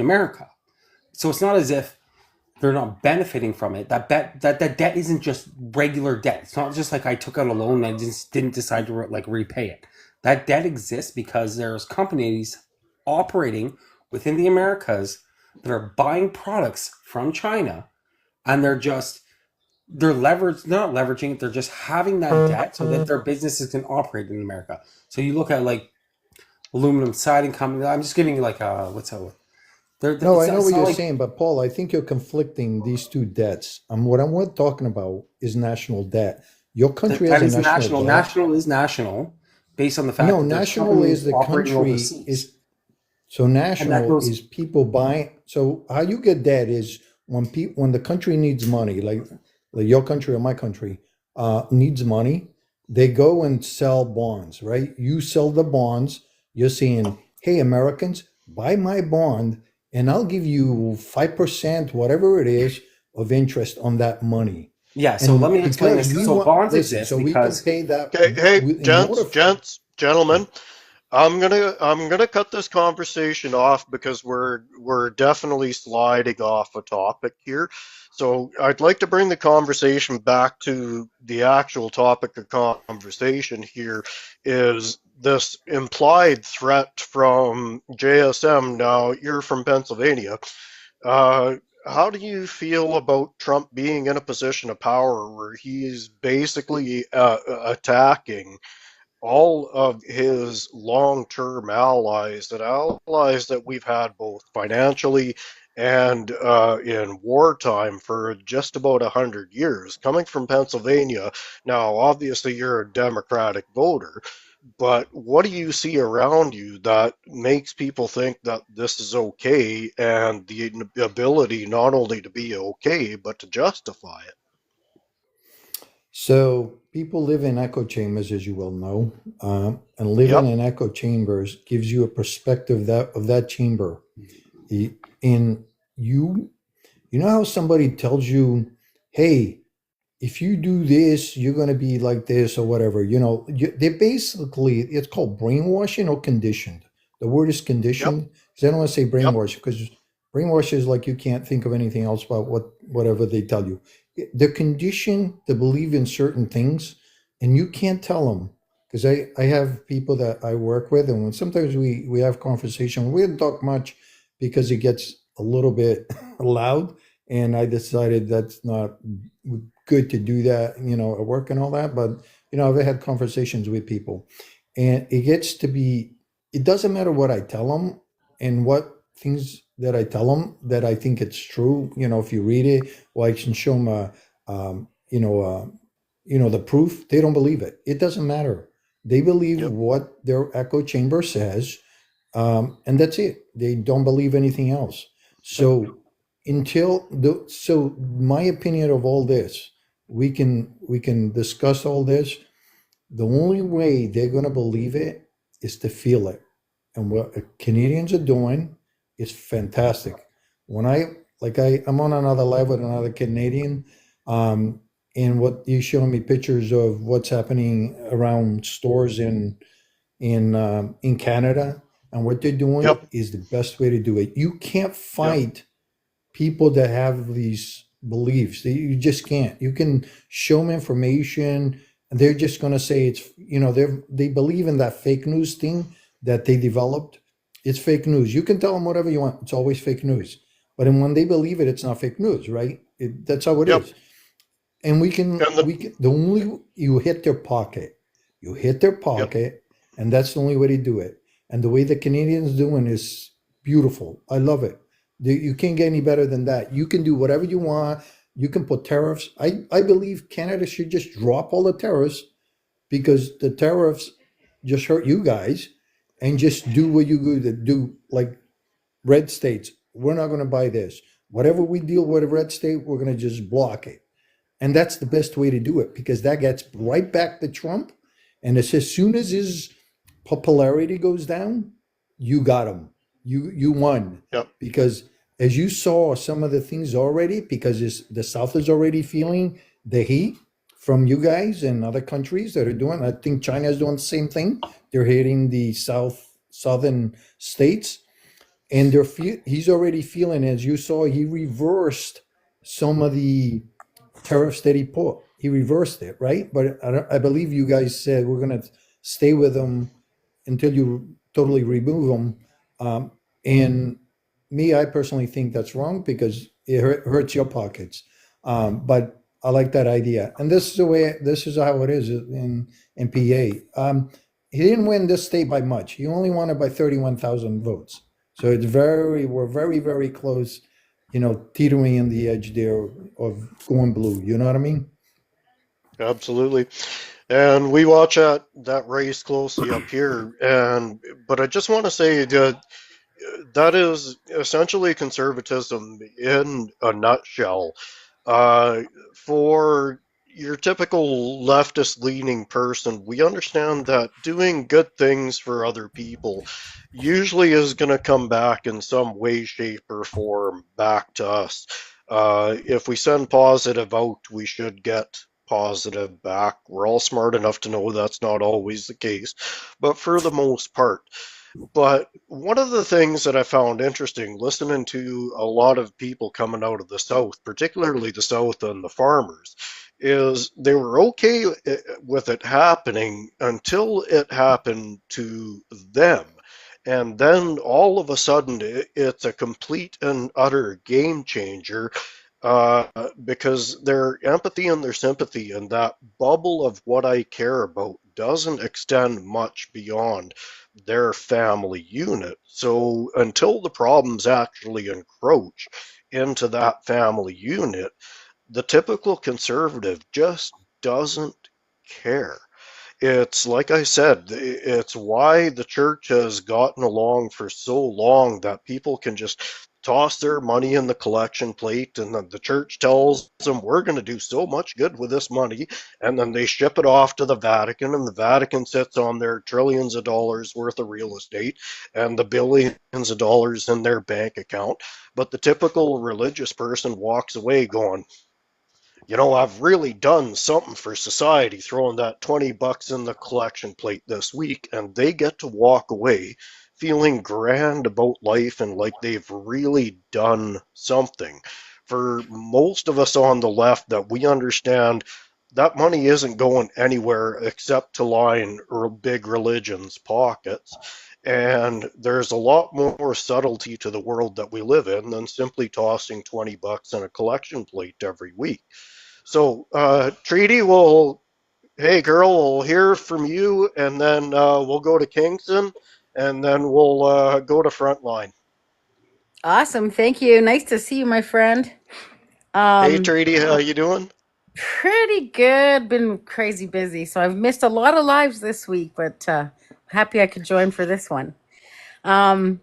America. So it's not as if they're not benefiting from it. That debt isn't just regular debt. It's not just like I took out a loan and I just didn't decide to repay it. That debt exists because there's companies operating within the Americas that are buying products from China, and they're not leveraging it. They're just having that debt so that their businesses can operate in America. So you look at like aluminum siding company. I'm just giving you like No, I know it's what not you're like saying, but Paul, I think you're conflicting these two debts. What I'm talking about is national debt. Your country has that a is national national. debt. National is national based on the fact No, that there's national is companies the operating country overseas. is so And that national goes, is people buying. So how you get debt is when the country needs money, like your country or my country needs money, they go and sell bonds, right? You sell the bonds. You're saying, hey, Americans, buy my bond, and I'll give you 5%, whatever it is, of interest on that money. yeah. So let And me explain because this. we So want, bonds listen, exist so we can because pay that Okay, hey, in order. gents, gentlemen, I'm gonna cut this conversation off because we're definitely sliding off a topic here. So I'd like to bring the conversation back to the actual topic of conversation here is this implied threat from JSM. Now you're from Pennsylvania. Uh, how do you feel about Trump being in a position of power where he's basically attacking all of his long-term allies that we've had both financially and in wartime for just about 100 years? Coming from Pennsylvania, now obviously you're a Democratic voter, but what do you see around you that makes people think that this is okay and the ability not only to be okay but to justify it? So people live in echo chambers, as you well know, and living Yep, in echo chambers gives you a perspective of that chamber. In you, you know how somebody tells you, "Hey, if you do this, you're going to be like this or whatever." They basically, it's called brainwashing or conditioned. The word is yep, conditioned because I don't want to say yep. brainwash because brainwash is like you can't think of anything else about whatever they tell you. They're conditioned to believe in certain things, and you can't tell them. Because I have people that I work with, and when sometimes we have conversation, we don't talk much because it gets a little bit loud, and I decided that's not good to do that, at work and all that. But I've had conversations with people, and it gets to be it doesn't matter what I tell them and what things that I tell them that I think it's true. If you read it, or I can show them, um, you know, uh, the proof. They don't believe it. It doesn't matter. They believe Yep. what their echo chamber says, and that's it. They don't believe anything else. Yep. So my opinion of all this, we can discuss all this. The only way they're going to believe it is to feel it. And what Canadians are doing is fantastic. When I'm on another live with another Canadian, um, and what you showing me pictures of what's happening around stores in Canada, and what they're doing Yep. is the best way to do it. You can't Yep. fight people that have these beliefs. You just can't. You can show them information, and they're just going to say they believe in that fake news thing that they developed. It's fake news. You can tell them whatever you want. It's always fake news. But then when they believe it, it's not fake news, right? That's how it Yep. is. And we can And the we can, the only you hit their pocket. You hit their yep. pocket, and that's the only way to do it. And the way the Canadians doing is beautiful. I love it. You can't get any better than that. You can do whatever you want. You can put tariffs. I believe Canada should just drop all the tariffs, because the tariffs just hurt you guys, and just do what you do, like red states. We're not going to buy this. Whatever we deal with a red state, we're going to just block it. And that's the best way to do it, because that gets right back to Trump. And it's as soon as his popularity goes down, you got him. You won. Yep. Because as you saw some of the things already, because the South is already feeling the heat from you guys and other countries that are doing. I think China is doing the same thing. They're hitting the southern states, and he's already feeling, as you saw, he reversed some of the tariffs that he put. He reversed it, right? But I believe you guys said we're going to stay with them until you totally remove them. And me, I personally think that's wrong, because it hurts your pockets. But I like that idea, and this is how it is in PA. He didn't win this state by much. He only won it by 31,000 votes. So we're very, very close, teetering in the edge there of going blue. You know what I mean? Absolutely. And we watch that race closely up here. But I just want to say that that is essentially conservatism in a nutshell. Uh, for your typical leftist leaning person, we understand that doing good things for other people usually is going to come back in some way, shape, or form back to us. If we send positive out, we should get positive back. We're all smart enough to know that's not always the case, but for the most part. But one of the things that I found interesting listening to a lot of people coming out of the South, particularly the South and the farmers, is they were okay with it happening until it happened to them. And then all of a sudden, it's a complete and utter game changer, uh, because their empathy and their sympathy and that bubble of what I care about doesn't extend much beyond their family unit. So until the problems actually encroach into that family unit, the typical conservative just doesn't care. It's like I said, it's why the church has gotten along for so long that people can just toss their money in the collection plate, and then the church tells them we're going to do so much good with this money, and then they ship it off to the Vatican, and the Vatican sits on their trillions of dollars worth of real estate and the billions of dollars in their bank account. But the typical religious person walks away going, I've really done something for society throwing that 20 bucks in the collection plate this week, and they get to walk away feeling grand about life and like they've really done something. For most of us on the left, that we understand that money isn't going anywhere except to line big religions' pockets. And there's a lot more subtlety to the world that we live in than simply tossing 20 bucks in a collection plate every week. So, Treaty, hey girl, we'll hear from you, and then we'll go to Kingston, and then we'll go to Frontline. Awesome. Thank you. Nice to see you, my friend. Hey, Treaty, how you doing? Pretty good. Been crazy busy, so I've missed a lot of lives this week, but happy I could join for this one. I've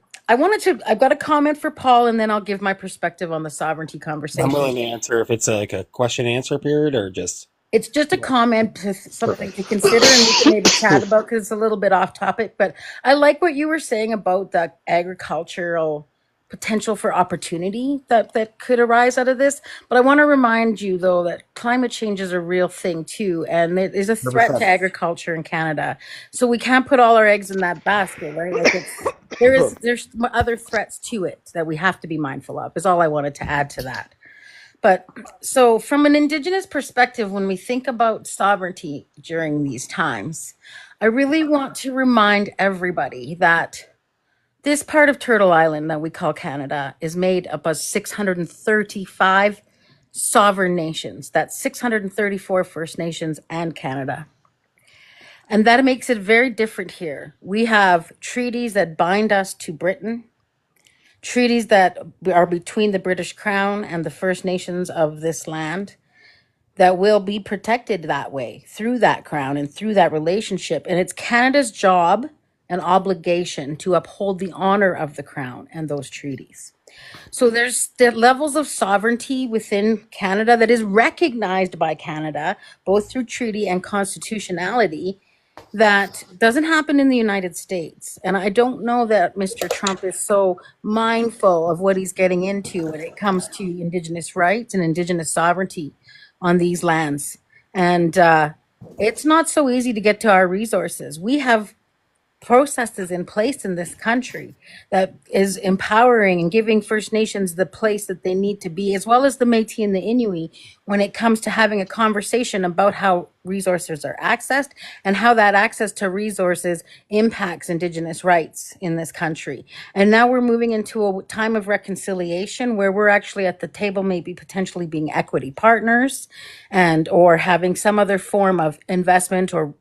got a comment for Paul, and then I'll give my perspective on the sovereignty I'm conversation. willing to answer if it's like a question answer period or just. It's just a comment, something to consider, and we can maybe chat about because it's a little bit off topic. But I like what you were saying about the agricultural potential for opportunity that could arise out of this. But I want to remind you, though, that climate change is a real thing too, and it is a threat to agriculture in Canada. So we can't put all our eggs in that basket, right? Like there's other threats to it that we have to be mindful of. Is all I wanted to add to that. But so, from an Indigenous perspective, when we think about sovereignty during these times, I really want to remind everybody that this part of Turtle Island that we call Canada is made up of 635 sovereign nations. That's 634 First Nations and Canada. And that makes it very different here. We have treaties that bind us to Britain, treaties that are between the British Crown and the First Nations of this land that will be protected that way through that crown and through that relationship. And it's Canada's job and obligation to uphold the honor of the crown and those treaties. So there's the levels of sovereignty within Canada that is recognized by Canada, both through treaty and constitutionality, that doesn't happen in the United States. And I don't know that Mr. Trump is so mindful of what he's getting into when it comes to Indigenous rights and Indigenous sovereignty on these lands. And it's not so easy to get to our resources. We have processes in place in this country that is empowering and giving First Nations the place that they need to be, as well as the Métis and the Inuit, when it comes to having a conversation about how resources are accessed and how that access to resources impacts Indigenous rights in this country. And now we're moving into a time of reconciliation where we're actually at the table, maybe potentially being equity partners and or having some other form of investment or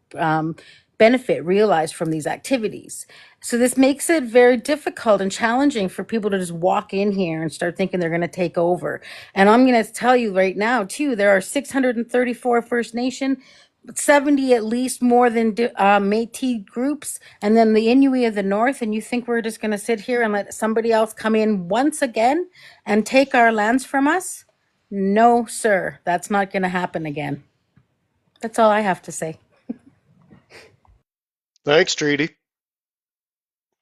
benefit realized from these activities. So this makes it very difficult and challenging for people to just walk in here and start thinking they're going to take over. And I'm going to tell you right now, too, there are 634 First Nation, 70 at least more than Métis groups, and then the Inuit of the North. And you think we're just going to sit here and let somebody else come in once again and take our lands from us? No, sir, that's not going to happen again. That's all I have to say. Thanks, Treaty.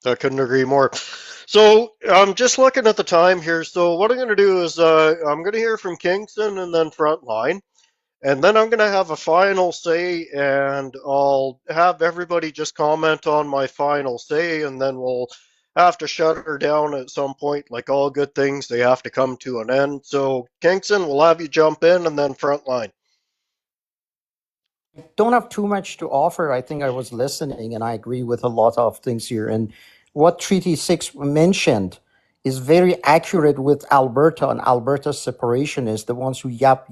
I couldn't agree more. So I'm just looking at the time here. So what I'm going to do is I'm going to hear from Kingston and then Frontline, and then I'm going to have a final say, and I'll have everybody just comment on my final say, and then we'll have to shut her down at some point. Like all good things, they have to come to an end. So Kingston, we'll have you jump in, and then Frontline. Don't have too much to offer. I think I was listening and I agree with a lot of things here. And what Treaty 6 mentioned is very accurate with Alberta and Alberta's separationists, the ones who yap,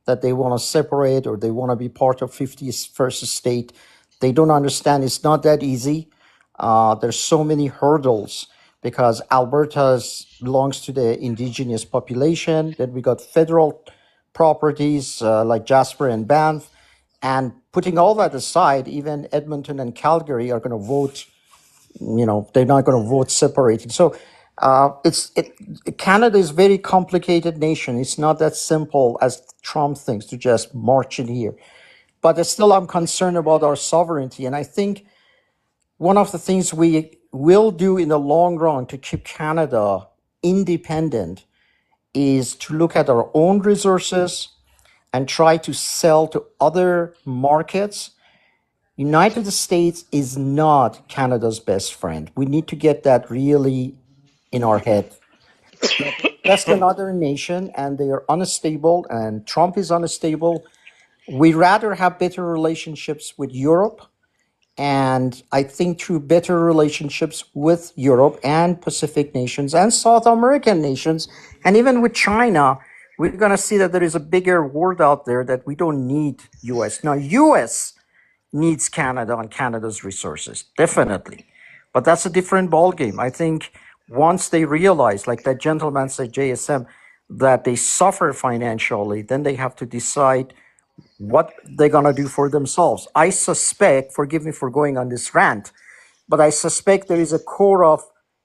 that they want to separate or they want to be part of 51st state. They don't understand it's not that easy. There's so many hurdles because Alberta belongs to the indigenous population. Then we got federal properties like Jasper and Banff. And putting all that aside, even Edmonton and Calgary are going to vote, they're not going to vote separated. So Canada is a very complicated nation. It's not that simple as Trump thinks to just march in here. But still, I'm concerned about our sovereignty. And I think one of the things we will do in the long run to keep Canada independent is to look at our own resources and try to sell to other markets. United States is not Canada's best friend. We need to get that really in our head. Just another nation, and they are unstable, and Trump is unstable. We rather have better relationships with Europe, and I think through better relationships with Europe and Pacific nations and South American nations, and even with China, we're going to see that there is a bigger world out there that we don't need US. Now, US needs Canada and Canada's resources, definitely. But that's a different ballgame. I think once they realize, like that gentleman said, JSM, that they suffer financially, then they have to decide what they're going to do for themselves. I suspect, forgive me for going on this rant, but I suspect there is a core of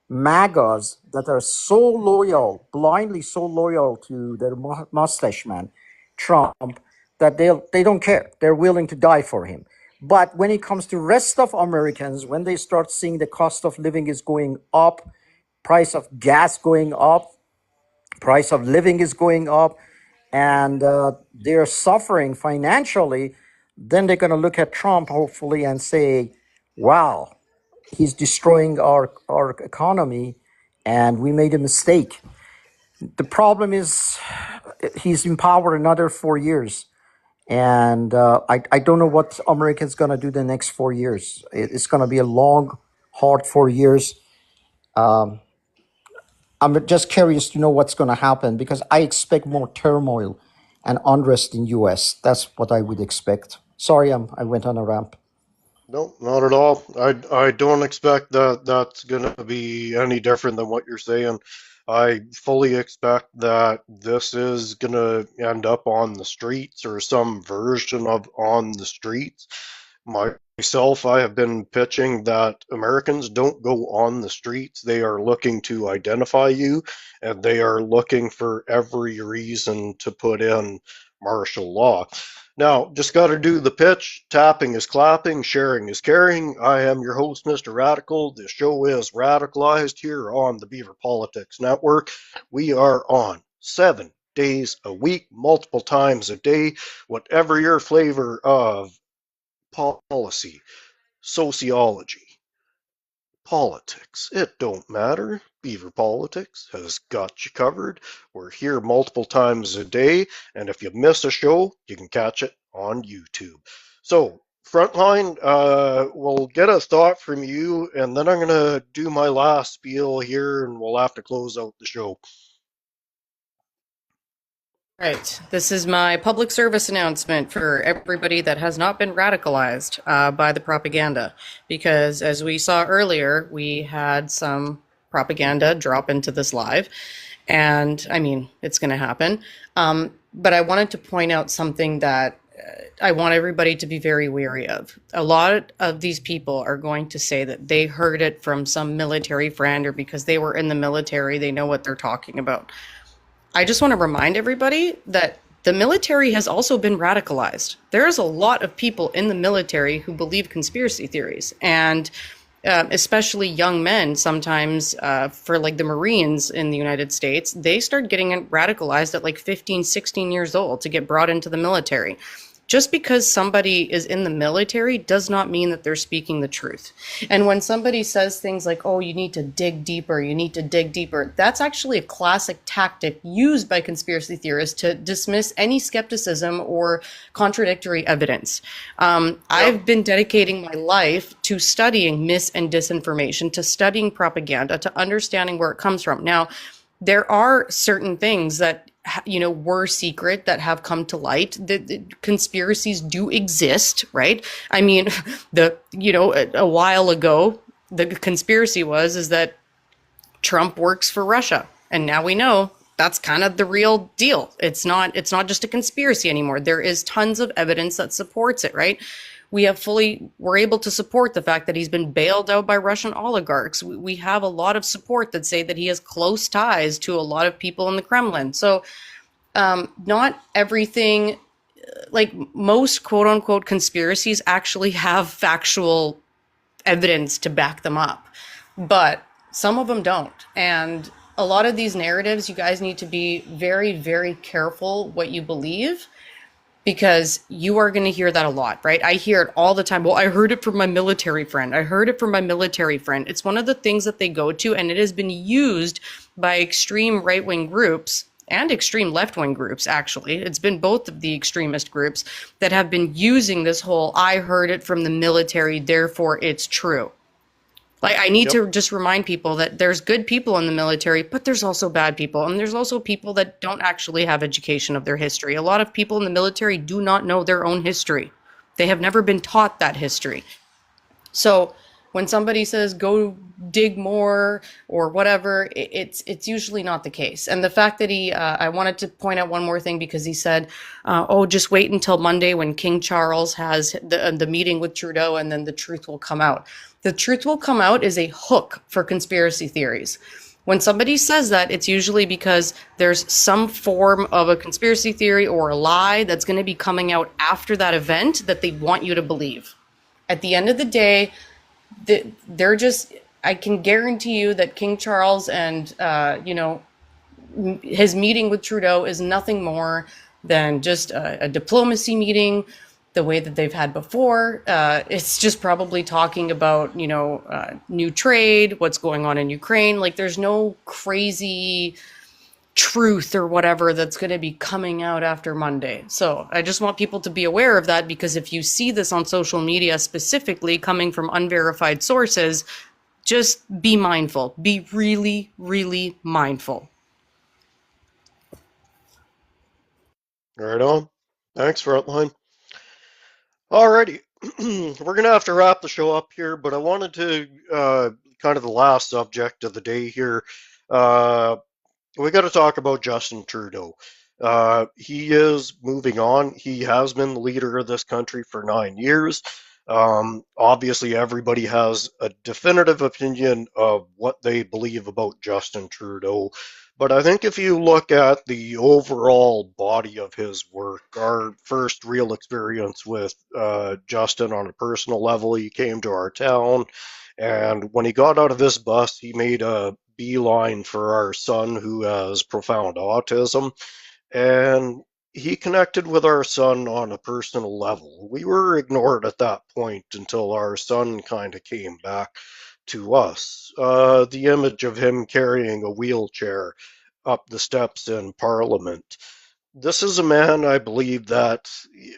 MAGAs that are so loyal, blindly so loyal to their mustache man, Trump, that they don't care. They're willing to die for him. But when it comes to rest of Americans, when they start seeing the cost of living is going up, price of gas going up, price of living is going up, and they're suffering financially, then they're going to look at Trump hopefully and say, wow, he's destroying our economy and we made a mistake. The problem is he's in power another 4 years. And I don't know what America's going to do the next 4 years. It's going to be a long, hard 4 years. I'm just curious to know what's going to happen because I expect more turmoil and unrest in U.S. That's what I would expect. Sorry, I went on a ramp. No, not at all. I don't expect that that's going to be any different than what you're saying. I fully expect that this is going to end up on the streets or some version of on the streets. Myself, I have been pitching that Americans don't go on the streets. They are looking to identify you, and they are looking for every reason to put in martial law. Now, just got to do the pitch. Tapping is clapping, sharing is caring. I am your host, Mr. Radical. The show is Radicalized here on the Beaver Politics Network. We are on 7 days a week, multiple times a day, whatever your flavor of policy, sociology, politics. It don't matter. Beaver Politics has got you covered. We're here multiple times a day, and if you miss a show, you can catch it on YouTube. So, Frontline, we'll get a thought from you, and then I'm going to do my last spiel here, and we'll have to close out the show. Right. This is my public service announcement for everybody that has not been radicalized by the propaganda. Because as we saw earlier, we had some propaganda drop into this live. And I mean, it's going to happen. But I wanted to point out something that I want everybody to be very wary of. A lot of these people are going to say that they heard it from some military friend or because they were in the military, they know what they're talking about. I just want to remind everybody that the military has also been radicalized. There's a lot of people in the military who believe conspiracy theories, and especially young men sometimes for like the Marines in the United States, they start getting radicalized at like 15, 16 years old to get brought into the military. Just because somebody is in the military does not mean that they're speaking the truth. And when somebody says things like, oh, you need to dig deeper, that's actually a classic tactic used by conspiracy theorists to dismiss any skepticism or contradictory evidence. I've been dedicating my life to studying mis and disinformation, to studying propaganda, to understanding where it comes from. Now, there are certain things that were secret that have come to light. The conspiracies do exist, right? I mean, a while ago, the conspiracy is that Trump works for Russia, and now we know that's kind of the real deal. It's not just a conspiracy anymore. There is tons of evidence that supports it, right? We're able to support the fact that he's been bailed out by Russian oligarchs. We have a lot of support that say that he has close ties to a lot of people in the Kremlin. So not everything, like most quote unquote conspiracies actually have factual evidence to back them up, but some of them don't. And a lot of these narratives, you guys need to be very, very careful what you believe, because you are going to hear that a lot, right? I hear it all the time. Well, I heard it from my military friend. It's one of the things that they go to, and it has been used by extreme right-wing groups and extreme left-wing groups, actually. It's been both of the extremist groups that have been using this whole, I heard it from the military, therefore it's true. Like, I need to just remind people that there's good people in the military, but there's also bad people. And there's also people that don't actually have education of their history. A lot of people in the military do not know their own history. They have never been taught that history. So When somebody says go dig more or whatever, it's usually not the case. And the fact that I wanted to point out one more thing, because he said, "Oh, just wait until Monday when King Charles has the meeting with Trudeau, and then the truth will come out." The truth will come out is a hook for conspiracy theories. When somebody says that, it's usually because there's some form of a conspiracy theory or a lie that's going to be coming out after that event that they want you to believe. At the end of the day, they're just, I can guarantee you that King Charles and, his meeting with Trudeau is nothing more than just a diplomacy meeting, the way that they've had before. It's just probably talking about, new trade, what's going on in Ukraine. Like, there's no crazy truth or whatever that's going to be coming out after Monday. So I just want people to be aware of that, because if you see this on social media, specifically coming from unverified sources, just be mindful. Be really, really mindful. Right on. Thanks, Frontline. Alrighty. We're going to have to wrap the show up here, but I wanted to, kind of the last subject of the day here. We got to talk about Justin Trudeau. He is moving on. He has been the leader of this country for 9 years. Obviously, everybody has a definitive opinion of what they believe about Justin Trudeau. But I think if you look at the overall body of his work, our first real experience with Justin on a personal level, he came to our town. And when he got out of his bus, he made a beeline for our son who has profound autism. And he connected with our son on a personal level. We were ignored at that point until our son kind of came back to us. The image of him carrying a wheelchair up the steps in Parliament. This is a man, I believe, that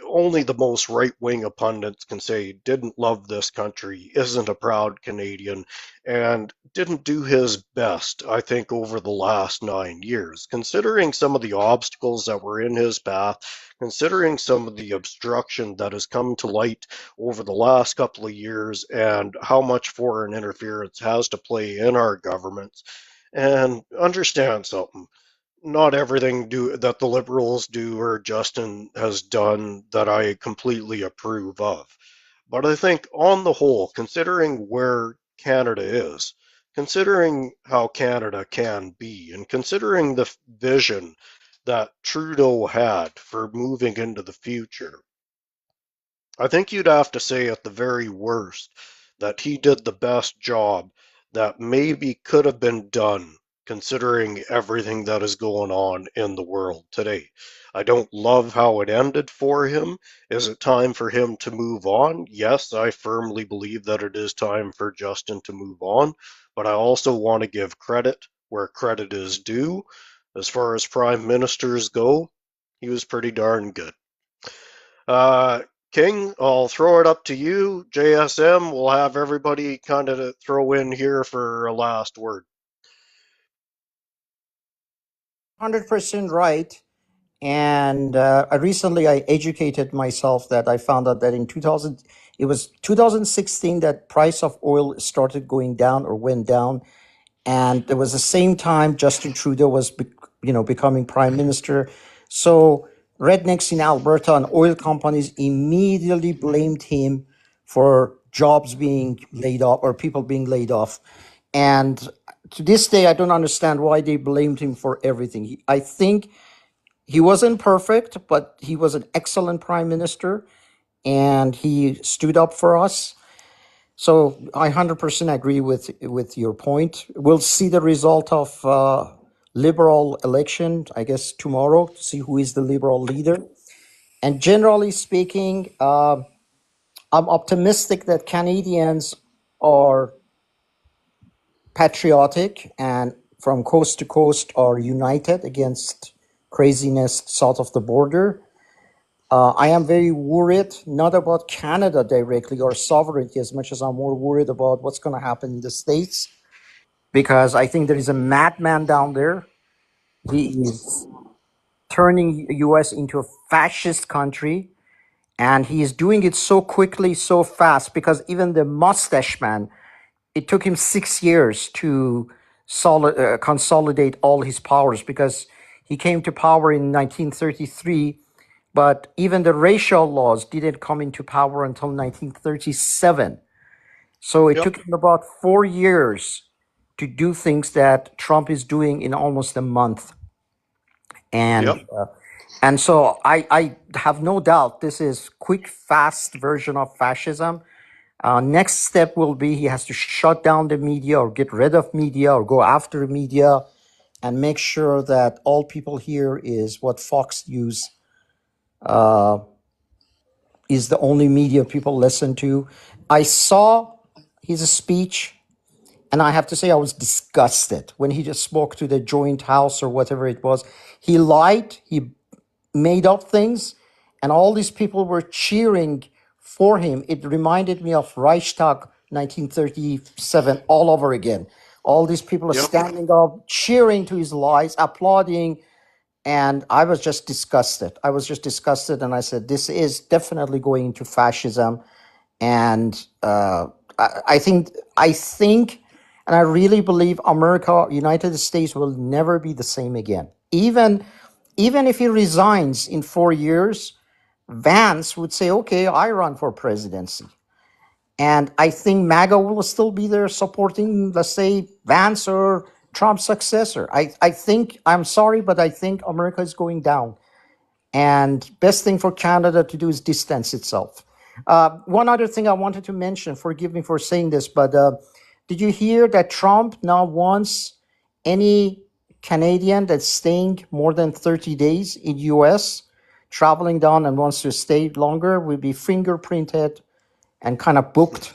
only the most right wing of pundits can say didn't love this country, isn't a proud Canadian, and didn't do his best, I think, over the last 9 years. Considering some of the obstacles that were in his path, considering some of the obstruction that has come to light over the last couple of years, and how much foreign interference has to play in our governments, and understand something, not everything that the liberals do or Justin has done that I completely approve of. But I think on the whole, considering where Canada is, considering how Canada can be, and considering the vision that Trudeau had for moving into the future, I think you'd have to say at the very worst that he did the best job that maybe could have been done considering everything that is going on in the world today. I don't love how it ended for him. Is it time for him to move on? Yes, I firmly believe that it is time for Justin to move on, but I also want to give credit where credit is due. As far as prime ministers go, he was pretty darn good. Uh, King, I'll throw it up to you. JSM, we'll have everybody kind of throw in here for a last word. 100% right. And I recently I educated myself that I found out that in 2000, it was 2016 that price of oil started going down or went down. And there was the same time Justin Trudeau was, becoming prime minister. So rednecks in Alberta and oil companies immediately blamed him for jobs being laid off or people being laid off. And to this day, I don't understand why they blamed him for everything. I think he wasn't perfect, but he was an excellent prime minister and he stood up for us. So I 100% agree with your point. We'll see the result of liberal election, I guess, tomorrow to see who is the liberal leader. And generally speaking, I'm optimistic that Canadians are patriotic and from coast to coast are united against craziness south of the border. I am very worried, not about Canada directly or sovereignty as much as I'm more worried about what's going to happen in the States, because I think there is a madman down there. He is turning US into a fascist country, and he is doing it so quickly, so fast, because even the mustache man it took him 6 years to consolidate all his powers because he came to power in 1933, but even the racial laws didn't come into power until 1937. So it Yep. took him about 4 years to do things that Trump is doing in almost a month. Yep. And so I have no doubt this is quick, fast version of fascism. Next step will be he has to shut down the media or get rid of media or go after media and make sure that all people hear is what Fox News is the only media people listen to. I saw his speech and I have to say I was disgusted when he just spoke to the joint house or whatever it was. He lied, he made up things, and all these people were cheering for him. It reminded me of Reichstag 1937 all over again. All these people are Yep. standing up, cheering to his lies, applauding, and I was just disgusted. I was just disgusted, and I said, "This is definitely going into fascism." And I think, and I really believe America, United States, will never be the same again. Even if he resigns in 4 years, Vance would say, "Okay, I run for presidency." And I think MAGA will still be there supporting, let's say, Vance or Trump's successor. I think, I'm sorry, but I think America is going down. And best thing for Canada to do is distance itself. One other thing I wanted to mention, forgive me for saying this, but did you hear that Trump now wants any Canadian that's staying more than 30 days in US, traveling down and wants to stay longer, will be fingerprinted and kind of booked?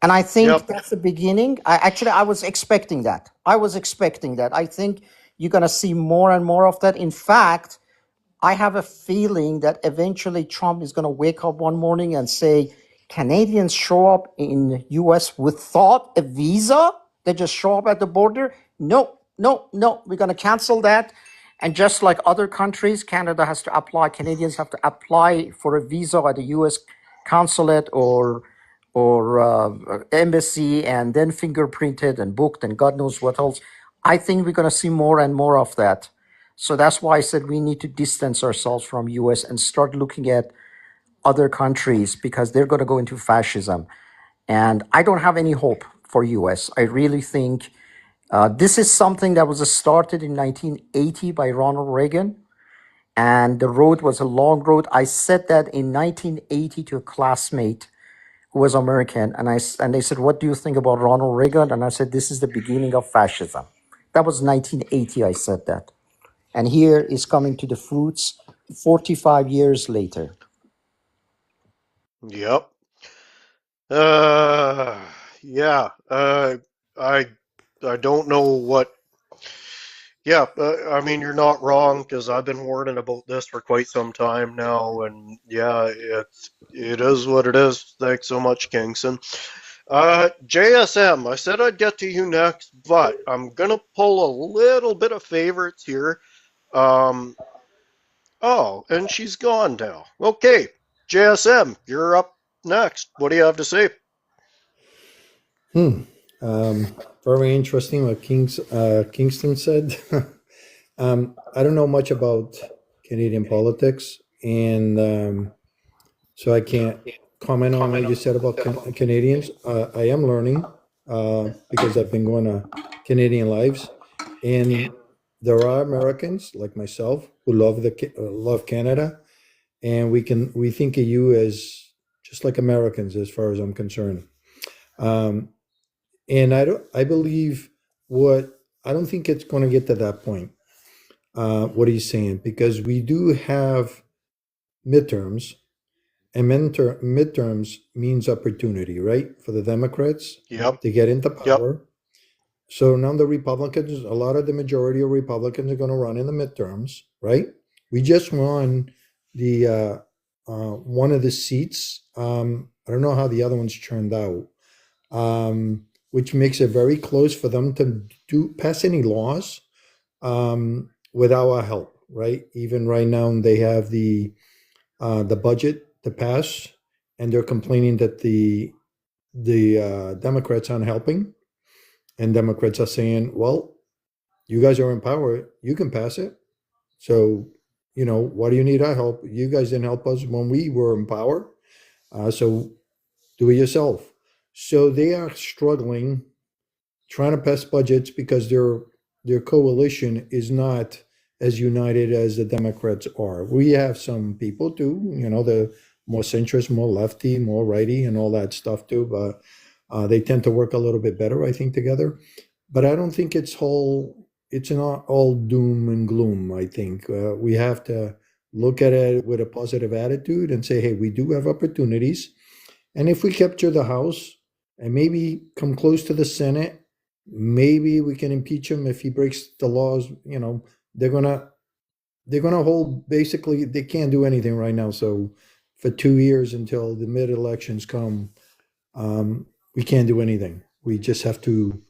And I think Yep. that's the beginning. I was expecting that. I was expecting that. I think you're going to see more and more of that. In fact, I have a feeling that eventually Trump is going to wake up one morning and say, Canadians show up in US without a visa. They just show up at the border. No, no, no. We're going to cancel that. And just like other countries, Canada has to apply. Canadians have to apply for a visa at the US consulate or embassy, and then fingerprinted and booked, and God knows what else. I think we're going to see more and more of that. So that's why I said we need to distance ourselves from US and start looking at other countries because they're going to go into fascism. And I don't have any hope for US. I really think this is something that was started in 1980 by Ronald Reagan. And the road was a long road. I said that in 1980 to a classmate who was American. And they said, what do you think about Ronald Reagan? And I said, this is the beginning of fascism. That was 1980. I said that. And here is coming to the fruits 45 years later. Yep. Uh, yeah. I I don't know what. Yeah, I mean, you're not wrong because I've been warning about this for quite some time now, and yeah, it is what it is. Thanks so much, Kingston. JSM, I said I'd get to you next, but I'm gonna pull a little bit of favorites here. Um, oh, and she's gone now. Okay, JSM, you're up next. What do you have to say? Hmm. Very interesting what Kingston said. I don't know much about Canadian politics, and so I can't comment on what you said about Canadians. I am learning because I've been going to Canadian lives, and there are Americans like myself who love Canada, and we think of you as just like Americans as far as I'm concerned. Um, and I believe what I don't think it's going to get to that point. What he's saying, because we do have midterms, and midterms means opportunity, right, for the Democrats Yep, to get into yep, power. So now the Republicans, a lot of the majority of Republicans are going to run in the midterms, right? We just won the one of the seats. I don't know how the other ones turned out, which makes it very close for them to pass any laws without our help, right? Even right now, they have the budget to pass, and they're complaining that the Democrats aren't helping, and Democrats are saying, "Well, you guys are in power, you can pass it. So, why do you need our help? You guys didn't help us when we were in power, so do it yourself." So they are struggling, trying to pass budgets because their coalition is not as united as the Democrats are. We have some people too, the more centrist, more lefty, more righty, and all that stuff too. But they tend to work a little bit better, I think, together. But I don't think it's not all doom and gloom. I think we have to look at it with a positive attitude and say, hey, we do have opportunities. And if we capture the House and maybe come close to the Senate, maybe we can impeach him if he breaks the laws. They're gonna hold, basically they can't do anything right now. So for 2 years until the mid elections come, we can't do anything. We just have to.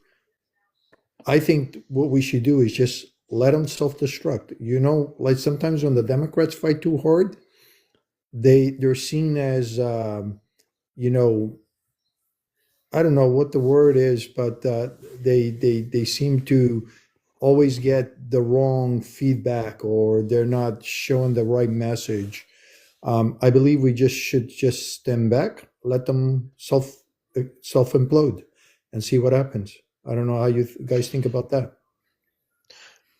I think what we should do is just let them self-destruct. Like sometimes when the Democrats fight too hard, they're seen as you know I don't know what the word is, but they seem to always get the wrong feedback, or they're not showing the right message. I believe we should just stand back, let them self implode, and see what happens. I don't know how you guys think about that.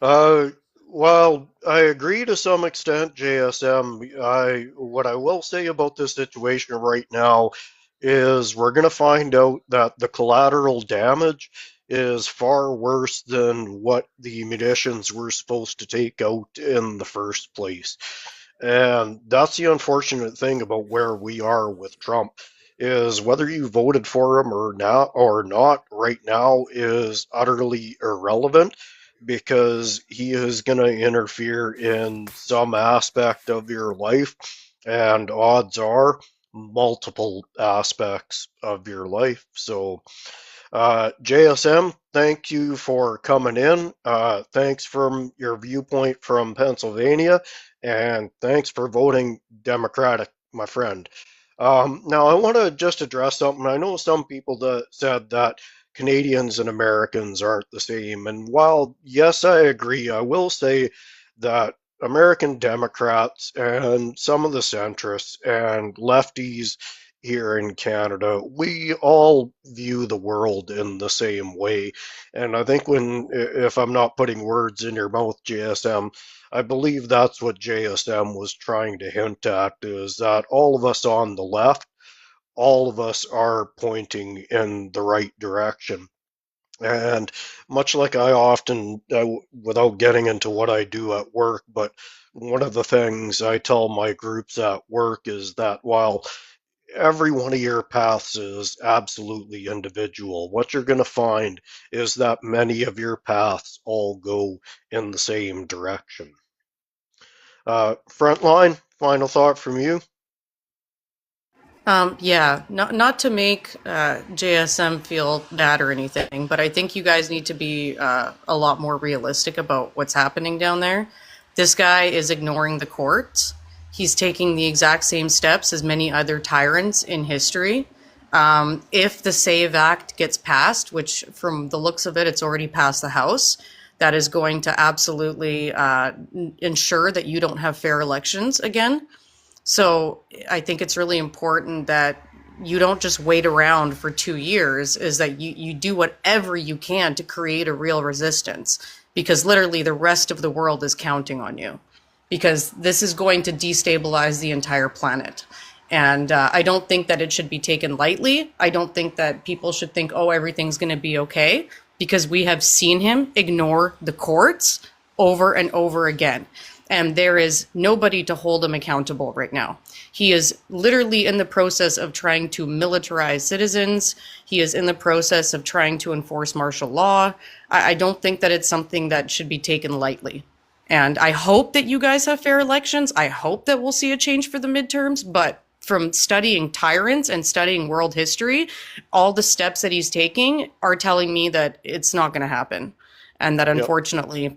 Uh, well, I agree to some extent, JSM. What I will say about this situation right now is we're going to find out that the collateral damage is far worse than what the munitions were supposed to take out in the first place. And that's the unfortunate thing about where we are with Trump is whether you voted for him or not right now is utterly irrelevant because he is going to interfere in some aspect of your life, and odds are multiple aspects of your life. So JSM, thank you for coming in. Thanks from your viewpoint from Pennsylvania, and thanks for voting Democratic, my friend. Now, I want to just address something. I know some people that said that Canadians and Americans aren't the same, and while yes, I agree, I will say that American Democrats and some of the centrists and lefties here in Canada, we all view the world in the same way. And I think if I'm not putting words in your mouth, JSM, I believe that's what JSM was trying to hint at is that all of us on the left, all of us are pointing in the right direction. And much like I often, without getting into what I do at work, but one of the things I tell my groups at work is that while every one of your paths is absolutely individual, what you're going to find is that many of your paths all go in the same direction. Frontline, final thought from you? Yeah, not to make JSM feel bad or anything, but I think you guys need to be a lot more realistic about what's happening down there. This guy is ignoring the courts. He's taking the exact same steps as many other tyrants in history. If the SAVE Act gets passed, which from the looks of it, it's already passed the House, that is going to absolutely ensure that you don't have fair elections again. So I think it's really important that you don't just wait around for 2 years, is that you do whatever you can to create a real resistance, because literally the rest of the world is counting on you, because this is going to destabilize the entire planet. And I don't think that it should be taken lightly. I don't think that people should think, oh, everything's going to be okay, because we have seen him ignore the courts over and over again. And there is nobody to hold him accountable right now. He is literally in the process of trying to militarize citizens. He is in the process of trying to enforce martial law. I don't think that it's something that should be taken lightly. And I hope that you guys have fair elections. I hope that we'll see a change for the midterms. But from studying tyrants and studying world history, all the steps that he's taking are telling me that it's not going to happen. And that Yep. unfortunately,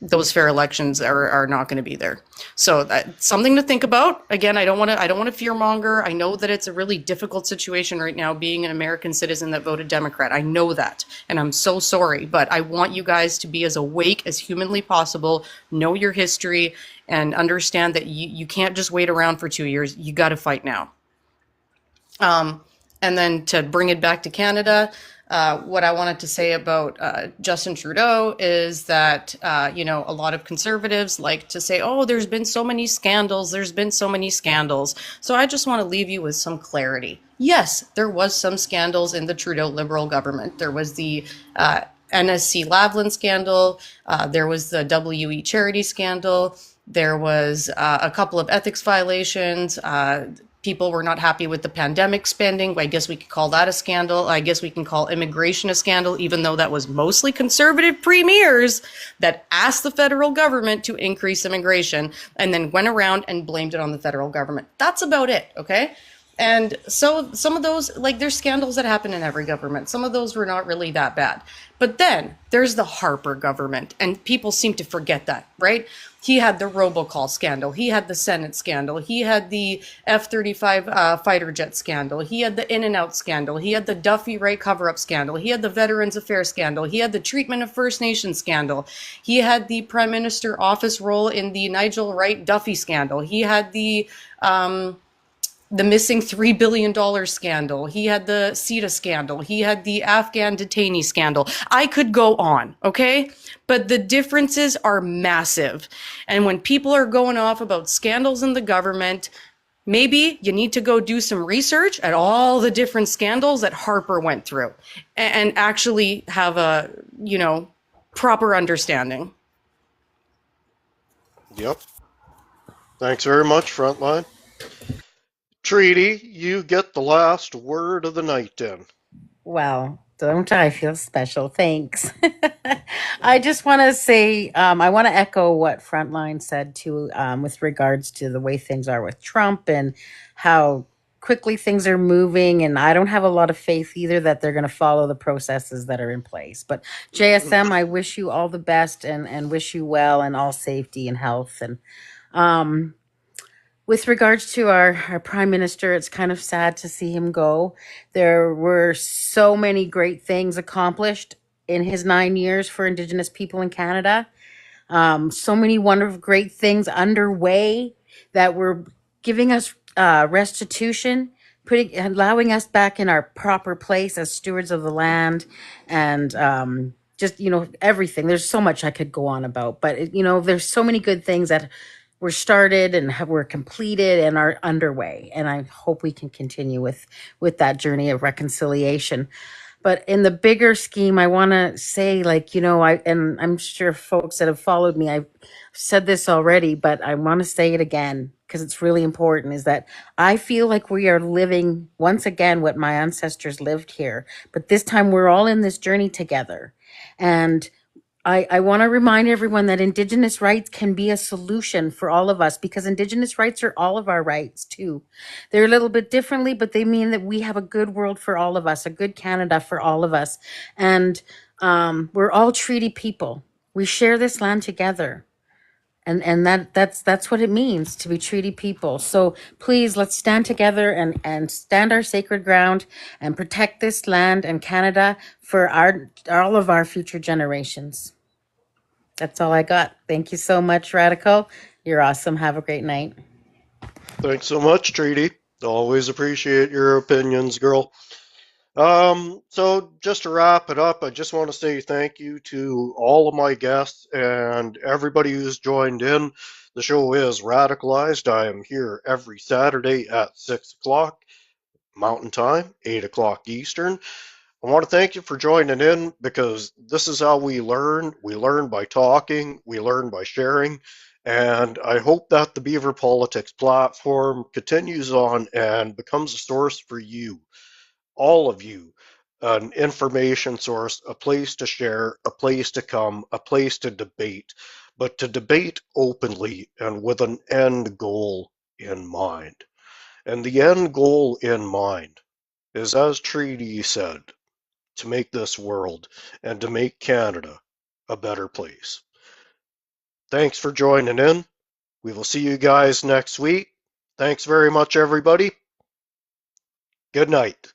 those fair elections are not going to be there. So that's something to think about. Again, I don't want to fearmonger. I know that it's a really difficult situation right now being an American citizen that voted Democrat. I know that, and I'm so sorry, but I want you guys to be as awake as humanly possible, know your history, and understand that you can't just wait around for 2 years. You got to fight now. And then to bring it back to Canada, what I wanted to say about Justin Trudeau is that, a lot of conservatives like to say, oh, there's been so many scandals. There's been so many scandals. So I just want to leave you with some clarity. Yes, there was some scandals in the Trudeau Liberal government. There was the NSC Lavalin scandal. There was the WE charity scandal. There was a couple of ethics violations. People were not happy with the pandemic spending. I guess we could call that a scandal. I guess we can call immigration a scandal, even though that was mostly conservative premiers that asked the federal government to increase immigration and then went around and blamed it on the federal government. That's about it, okay? And so some of those, like, there's scandals that happen in every government. Some of those were not really that bad. But then there's the Harper government, and people seem to forget that, right? He had the robocall scandal. He had the Senate scandal. He had the F-35 fighter jet scandal. He had the In-N-Out scandal. He had the Duffy Wright cover-up scandal. He had the Veterans Affairs scandal. He had the treatment of First Nations scandal. He had the Prime Minister office role in the Nigel Wright Duffy scandal. He had the missing $3 billion scandal. He had the CETA scandal. He had the Afghan detainee scandal. I could go on, okay? But the differences are massive. And when people are going off about scandals in the government, maybe you need to go do some research at all the different scandals that Harper went through and actually have a, proper understanding. Yep. Thanks very much, Frontline. Treaty, you get the last word of the night then. Well, don't I feel special? Thanks. I just want to say, I want to echo what Frontline said too, with regards to the way things are with Trump and how quickly things are moving. And I don't have a lot of faith either that they're going to follow the processes that are in place. But JSM, I wish you all the best and wish you well and all safety and health. And with regards to our prime minister, it's kind of sad to see him go. There were so many great things accomplished in his 9 years for Indigenous people in Canada. So many wonderful, great things underway that were giving us restitution, allowing us back in our proper place as stewards of the land, and just everything. There's so much I could go on about, but there's so many good things that were started and were completed and are underway, and I hope we can continue with that journey of reconciliation. But in the bigger scheme, I want to say, and I'm sure folks that have followed me, I've said this already, but I want to say it again because it's really important, is that I feel like we are living once again what my ancestors lived here, but this time we're all in this journey together. And I want to remind everyone that Indigenous rights can be a solution for all of us, because Indigenous rights are all of our rights too. They're a little bit differently, but they mean that we have a good world for all of us, a good Canada for all of us. And we're all treaty people. We share this land together. And that's what it means to be treaty people. So please, let's stand together and stand our sacred ground and protect this land and Canada for all of our future generations. That's all I got. Thank you so much, Radical. You're awesome. Have a great night. Thanks so much, Treaty. Always appreciate your opinions, girl. So just to wrap it up, I just want to say thank you to all of my guests and everybody who's joined in. The show is Radicalized. I am here every Saturday at 6 o'clock Mountain Time, 8 o'clock Eastern. I want to thank you for joining in, because this is how we learn. We learn by talking, we learn by sharing, and I hope that the Beaver Politics platform continues on and becomes a source for you, all of you, an information source, a place to share, a place to come, a place to debate, but to debate openly and with an end goal in mind. And the end goal in mind is, as Treaty said, to make this world and to make Canada a better place. Thanks for joining in. We will see you guys next week. Thanks very much, everybody. Good night.